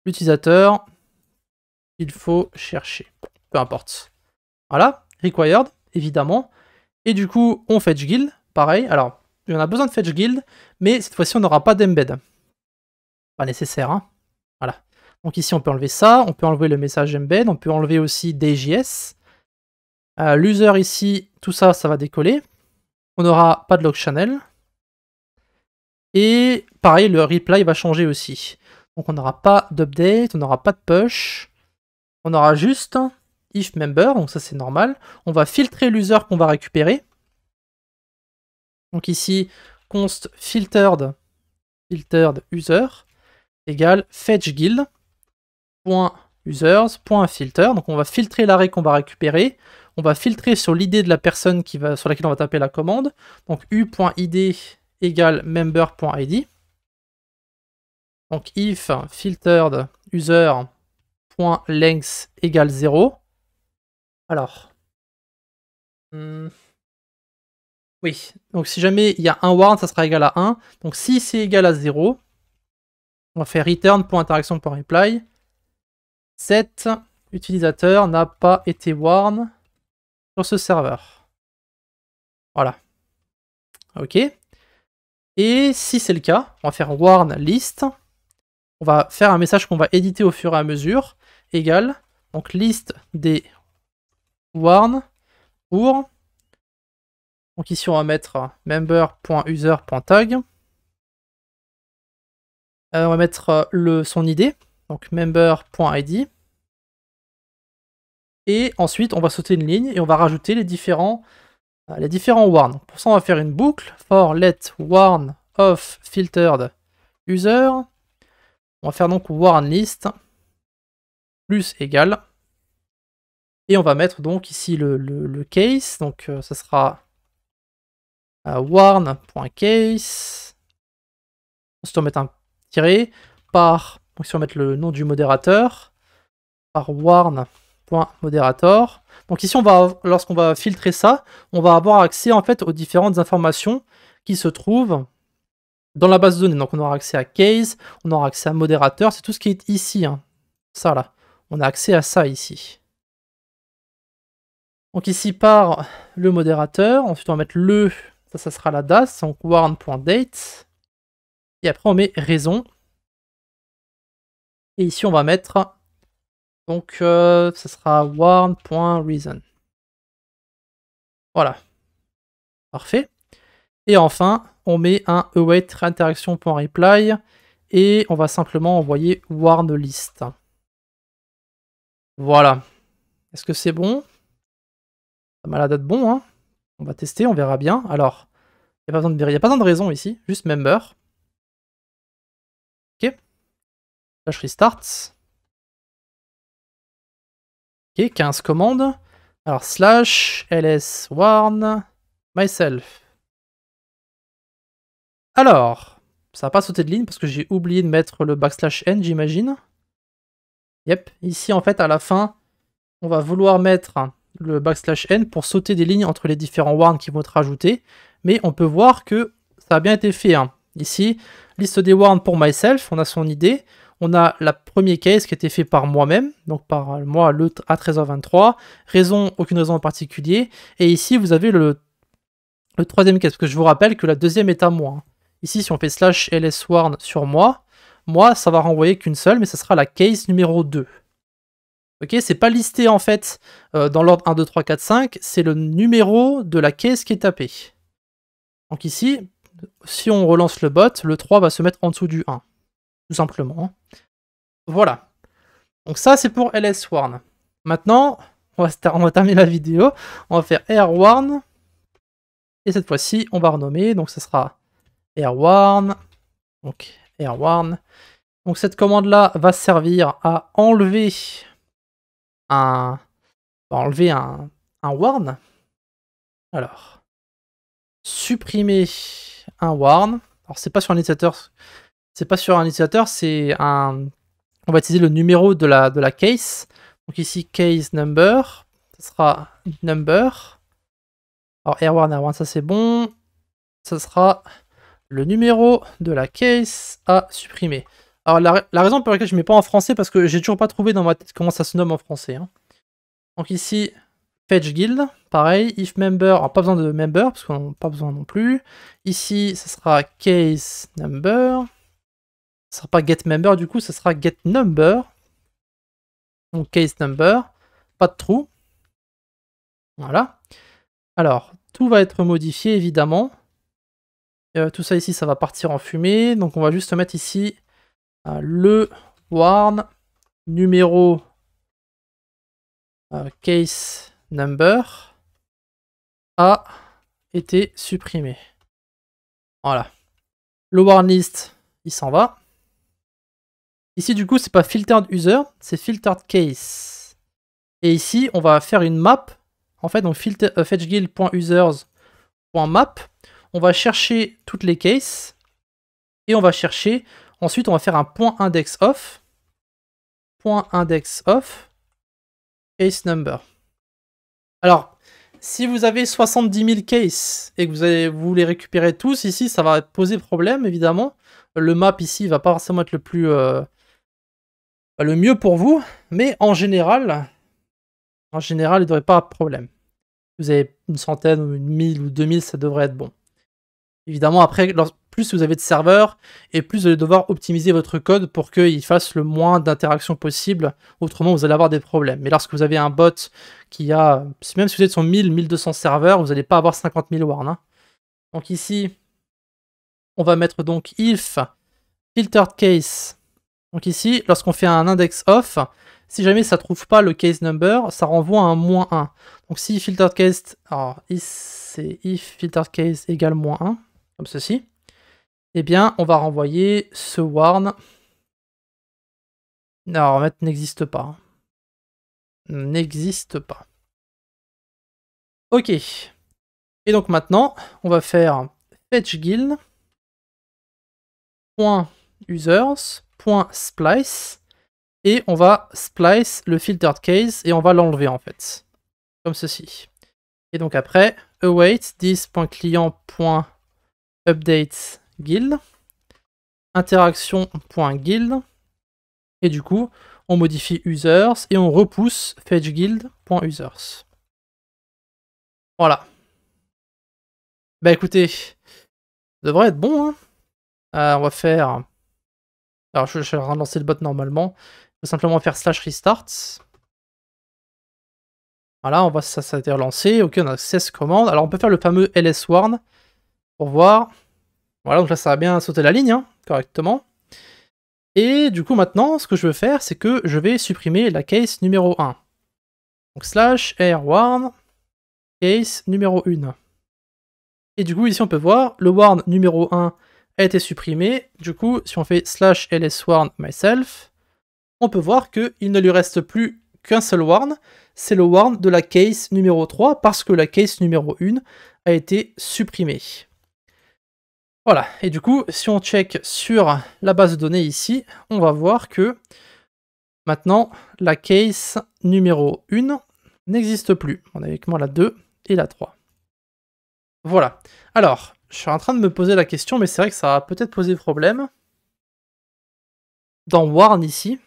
L'utilisateur, il faut chercher, peu importe. Voilà, required, évidemment, et du coup, on fetch guild, pareil, alors, on a besoin de fetch guild, mais cette fois-ci, on n'aura pas d'embed. Pas nécessaire, hein, voilà. Donc ici, on peut enlever ça, on peut enlever le message embed, on peut enlever aussi DJS. L'user ici, tout ça, ça va décoller. On n'aura pas de log channel. Et pareil, le reply va changer aussi. Donc on n'aura pas d'update, on n'aura pas de push. On aura juste if member, donc ça c'est normal. On va filtrer l'user qu'on va récupérer. Donc ici, const filtered user égale fetch guild. .users.filter, donc on va filtrer l'arrêt qu'on va récupérer, on va filtrer sur l'id de la personne sur laquelle on va taper la commande, donc u.id égale member.id, donc if filtered user.length égale 0, alors, oui, donc si jamais il y a un warn, ça sera égal à 1, donc si c'est égal à 0, on va faire return.interaction.reply, cet utilisateur n'a pas été warn sur ce serveur. Voilà. Ok. Et si c'est le cas, on va faire warn list. On va faire un message qu'on va éditer au fur et à mesure. Égal. Donc liste des warn pour. Donc ici on va mettre member.user.tag. On va mettre son ID. Donc member.id. Et ensuite, on va sauter une ligne et on va rajouter les différents warns. Pour ça, on va faire une boucle for let warn of filtered user. On va faire donc warn list plus égal. Et on va mettre donc ici le case. Donc ça sera warn.case. Ensuite, on va mettre un tiré par. Donc si on va mettre le nom du modérateur par warn.moderator. Donc ici, lorsqu'on va filtrer ça, on va avoir accès en fait aux différentes informations qui se trouvent dans la base de données. Donc on aura accès à case, on aura accès à modérateur, c'est tout ce qui est ici. Hein. Ça là, on a accès à ça ici. Donc ici par le modérateur, ensuite on va mettre ça sera la date, donc warn.date. Et après on met raison. Et ici on va mettre donc ça sera warn.reason. Voilà. Parfait. Et enfin, on met un await interaction.reply et on va simplement envoyer warn list. Voilà. Est-ce que c'est bon? Ça m'a l'air d'être bon, hein. On va tester, on verra bien. Alors, il n'y a pas besoin de raison ici, juste member. Ok. Slash restart. Ok, 15 commandes. Alors, slash ls warn myself. Alors, ça va pas sauter de ligne parce que j'ai oublié de mettre le backslash n, j'imagine. Yep, ici en fait à la fin, on va vouloir mettre le backslash n pour sauter des lignes entre les différents warns qui vont être rajoutés. Mais on peut voir que ça a bien été fait. Hein. Ici, liste des warns pour myself, on a son idée. On a la première case qui a été fait par moi-même, donc par moi, le A1323. Aucune raison en particulier. Et ici, vous avez le troisième case, parce que je vous rappelle que la deuxième est à moi. Hein. Ici, si on fait slash lswarn sur moi, ça va renvoyer qu'une seule, mais ce sera la case numéro 2. Ok, c'est pas listé en fait dans l'ordre 1, 2, 3, 4, 5, c'est le numéro de la case qui est tapé. Donc ici, si on relance le bot, le 3 va se mettre en dessous du 1, tout simplement. Voilà. Donc ça, c'est pour lswarn. Maintenant, on va terminer la vidéo, on va faire airwarn, et cette fois-ci, on va renommer, donc ce sera airwarn, donc airwarn. Donc cette commande-là va servir à enlever un warn. Alors, supprimer un warn. Alors c'est pas sur un utilisateur, c'est un. On va utiliser le numéro de la case. Donc ici case number, ce sera number. Alors airwarn, ça c'est bon. Ça sera le numéro de la case à supprimer. Alors la raison pour laquelle je ne mets pas en français, parce que j'ai toujours pas trouvé dans ma tête comment ça se nomme en français. Hein. Donc ici, fetch guild, pareil, if member, alors pas besoin de member, parce qu'on n'a pas besoin non plus. Ici, ce sera case number. Ce sera pas get member, du coup, ce sera get number. Donc case number, pas de trou. Voilà. Alors, tout va être modifié, évidemment. Tout ça ici, ça va partir en fumée. Donc on va juste mettre ici le warn numéro case number a été supprimé. Voilà. Le warn list, il s'en va. Ici, du coup, c'est pas filtered user, c'est filtered case. Et ici, on va faire une map. En fait, donc fetchguild.users.map. On va chercher toutes les cases. Et on va chercher. Ensuite, on va faire un .index of. .index of. Case number. Alors, si vous avez 70 000 cases et que vous les récupérez tous, ici, ça va poser problème, évidemment. Le map, ici, va pas forcément être le mieux pour vous. Mais en général, il ne devrait pas avoir de problème. Vous avez une centaine, ou 1000 ou 2000, ça devrait être bon. Évidemment, après, plus vous avez de serveurs, et plus vous allez devoir optimiser votre code pour qu'il fasse le moins d'interactions possible. Autrement, vous allez avoir des problèmes. Mais lorsque vous avez un bot qui a, même si vous êtes sur 1000, 1200 serveurs, vous n'allez pas avoir 50 000 warns. Hein. Donc ici, on va mettre donc if filtered case. Donc ici, lorsqu'on fait un index off, si jamais ça ne trouve pas le case number, ça renvoie à un -1. Donc si filtered case, alors c'est if filtered case égale -1, comme ceci, eh bien on va renvoyer ce warn. Alors mettre n'existe pas. N'existe pas. Ok. Et donc maintenant, on va faire fetch guild .users.splice. Et on va splice le filtered case et on va l'enlever en fait. Comme ceci. Et donc après, await this.client.update guild. Interaction.guild. Et du coup, on modifie users et on repousse fetchguild.users. Voilà. Bah écoutez, ça devrait être bon. Hein. On va faire... Alors je vais relancer le bot normalement. On va simplement faire slash restart. Voilà, on voit ça a été relancé. Ok, on a 16 commandes. Alors on peut faire le fameux lswarn pour voir. Voilà, donc là ça a bien sauté la ligne, hein, correctement. Et du coup maintenant, ce que je veux faire, c'est que je vais supprimer la case numéro 1. Donc slash airwarn case numéro 1. Et du coup ici on peut voir, le warn numéro 1 a été supprimé. Du coup, si on fait slash lswarn myself, on peut voir qu'il ne lui reste plus qu'un seul warn, c'est le warn de la case numéro 3, parce que la case numéro 1 a été supprimée. Voilà, et du coup, si on check sur la base de données ici, on va voir que maintenant, la case numéro 1 n'existe plus. On a uniquement la 2 et la 3. Voilà. Alors, je suis en train de me poser la question, mais c'est vrai que ça va peut-être poser problème. Dans warn ici,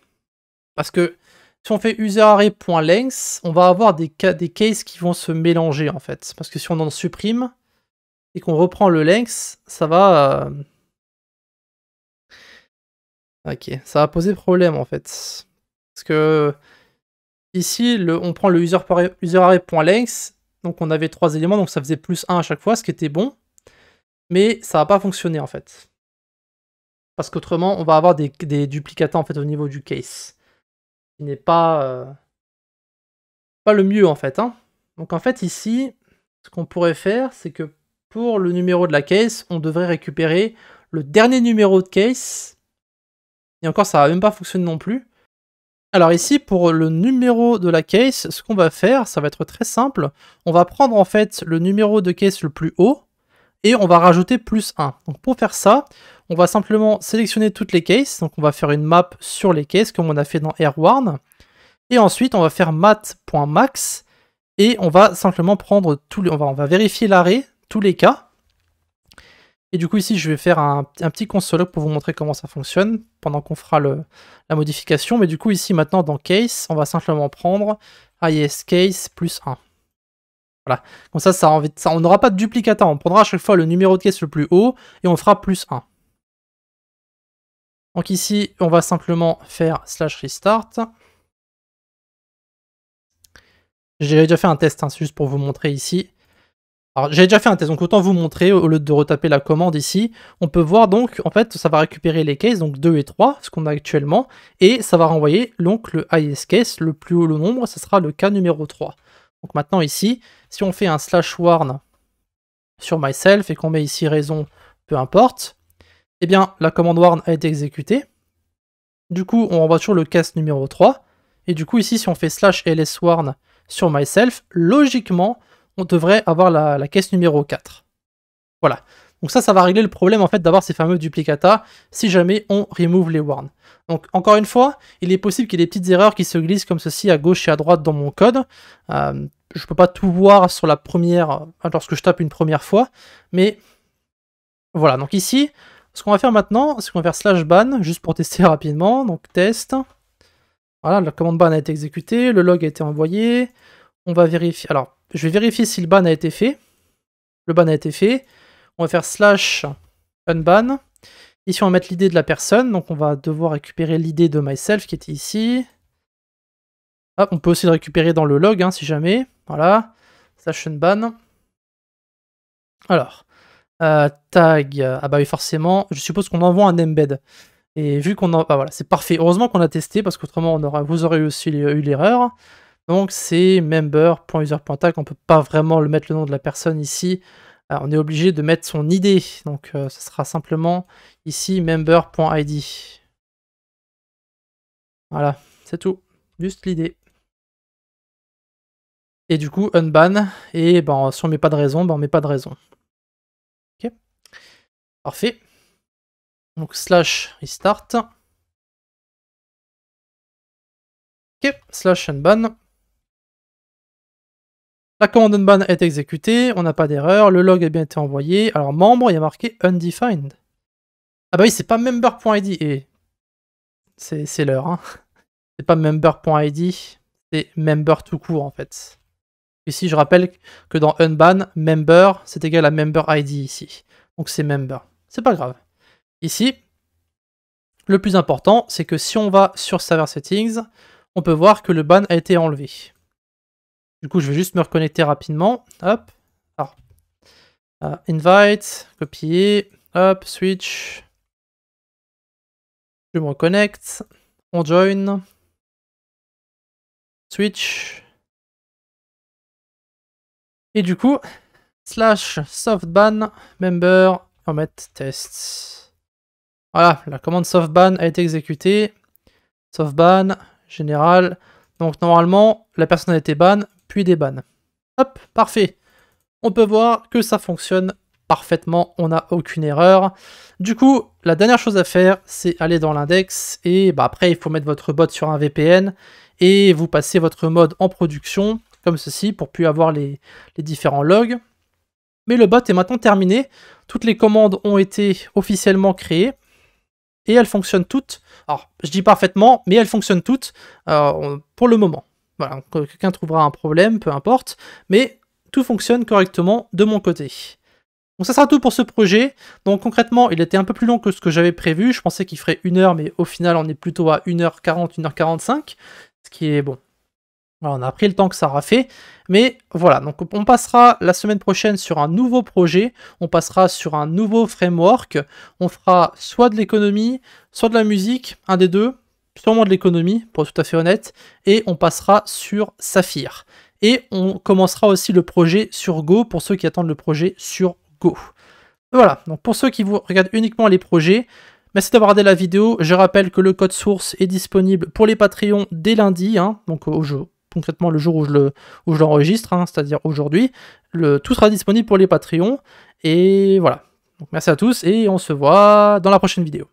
parce que si on fait userArray.length, on va avoir des cases qui vont se mélanger en fait. Parce que si on en supprime et qu'on reprend le length, ça va... Ok, ça va poser problème en fait. Parce que ici, on prend le userArray.length, donc on avait 3 éléments, donc ça faisait plus 1 à chaque fois, ce qui était bon. Mais ça va pas fonctionner en fait. Parce qu'autrement, on va avoir des duplicata en fait au niveau du case. Qui n'est pas le mieux en fait. Hein. Donc en fait ici, ce qu'on pourrait faire, c'est que pour le numéro de la case, on devrait récupérer le dernier numéro de case. Et encore, ça va même pas fonctionner non plus. Alors ici, pour le numéro de la case, ce qu'on va faire, ça va être très simple. On va prendre en fait le numéro de case le plus haut, et on va rajouter plus 1. Donc pour faire ça, on va simplement sélectionner toutes les cases. Donc on va faire une map sur les cases, comme on a fait dans AirWarn. Et ensuite, on va faire mat.max, et on va simplement prendre tous les... On va vérifier l'arrêt, tous les cas. Et du coup, ici, je vais faire un petit console pour vous montrer comment ça fonctionne, pendant qu'on fera la modification. Mais du coup, ici, maintenant, dans case, on va simplement prendre ISCase plus 1. Voilà. Comme ça, on n'aura pas de duplicata. On prendra à chaque fois le numéro de case le plus haut, et on fera plus 1. Donc ici, on va simplement faire /restart. J'ai déjà fait un test, hein, c'est juste pour vous montrer ici. Alors j'ai déjà fait un test, donc autant vous montrer, au lieu de retaper la commande ici. On peut voir donc, en fait, ça va récupérer les cases, donc 2 et 3, ce qu'on a actuellement, et ça va renvoyer donc le highest case, le plus haut le nombre, ce sera le cas numéro 3. Donc maintenant ici, si on fait un /warn sur myself et qu'on met ici raison, peu importe, eh bien la commande warn a été exécutée. Du coup, on renvoie toujours le case numéro 3, et du coup ici, si on fait /lswarn sur myself, logiquement, on devrait avoir la caisse numéro 4. Voilà. Donc ça va régler le problème en fait d'avoir ces fameux duplicata si jamais on remove les warns. Donc encore une fois, il est possible qu'il y ait des petites erreurs qui se glissent comme ceci à gauche et à droite dans mon code. Je peux pas tout voir sur la première, lorsque je tape une première fois, mais voilà. Donc ici, ce qu'on va faire maintenant, c'est qu'on va faire /ban juste pour tester rapidement. Donc test. Voilà, la commande ban a été exécutée, le log a été envoyé. On va vérifier. Alors, je vais vérifier si le ban a été fait. Le ban a été fait. On va faire /unban. Ici, on va mettre l'id de la personne. Donc, on va devoir récupérer l'id de myself qui était ici. Hop, on peut aussi le récupérer dans le log, hein, si jamais. Voilà. /unban. Alors, tag. Ah bah oui, forcément. Je suppose qu'on envoie un embed. Et vu qu'on en... Ah voilà, c'est parfait. Heureusement qu'on a testé, parce qu'autrement, vous aurez aussi eu l'erreur. Donc c'est member.user.tag, on peut pas vraiment le mettre le nom de la personne ici. Alors, on est obligé de mettre son ID, donc ce sera simplement ici member.id. Voilà, c'est tout, juste l'idée. Et du coup unban, et ben, si on met pas de raison, ben, on met pas de raison. Ok, parfait. Donc /restart. Ok, /unban. La commande unban est exécutée, on n'a pas d'erreur, le log a bien été envoyé. Alors membre, il y a marqué undefined. Ah bah oui, c'est pas member.id, et c'est l'heure, hein. C'est pas member.id, c'est member tout court en fait. Ici, je rappelle que dans unban, member, c'est égal à member ID ici. Donc c'est member. C'est pas grave. Ici, le plus important, c'est que si on va sur server settings, on peut voir que le ban a été enlevé. Du coup, je vais juste me reconnecter rapidement. Hop. Alors, invite, copier, hop, switch. Je me reconnecte. On join. Switch. Et du coup, /softban member, on va mettre test. Voilà, la commande softban a été exécutée. Sauf ban, général. Donc normalement, la personne a été ban, puis des bans. Hop, parfait. On peut voir que ça fonctionne parfaitement, on n'a aucune erreur. Du coup, la dernière chose à faire, c'est aller dans l'index, et après, il faut mettre votre bot sur un VPN, et vous passez votre mode en production, comme ceci, pour plus avoir les différents logs. Mais le bot est maintenant terminé, toutes les commandes ont été officiellement créées, et elles fonctionnent toutes. Alors, je dis parfaitement, mais elles fonctionnent toutes pour le moment. Voilà, quelqu'un trouvera un problème, peu importe, mais tout fonctionne correctement de mon côté. Donc ça sera tout pour ce projet. Donc concrètement, il était un peu plus long que ce que j'avais prévu. Je pensais qu'il ferait 1 heure, mais au final, on est plutôt à 1h40, 1h45. Ce qui est bon. Voilà, on a pris le temps que ça aura fait. Mais voilà, donc on passera la semaine prochaine sur un nouveau projet. On passera sur un nouveau framework. On fera soit de l'économie, soit de la musique, un des deux. Sûrement de l'économie, pour être tout à fait honnête. Et on passera sur Saphir. Et on commencera aussi le projet sur Go, pour ceux qui attendent le projet sur Go. Voilà, donc pour ceux qui vous regardent uniquement les projets, merci d'avoir regardé la vidéo. Je rappelle que le code source est disponible pour les Patreons dès lundi, hein, donc concrètement le jour où je l'enregistre, hein, c'est-à-dire aujourd'hui. Tout sera disponible pour les Patreons. Et voilà, donc merci à tous et on se voit dans la prochaine vidéo.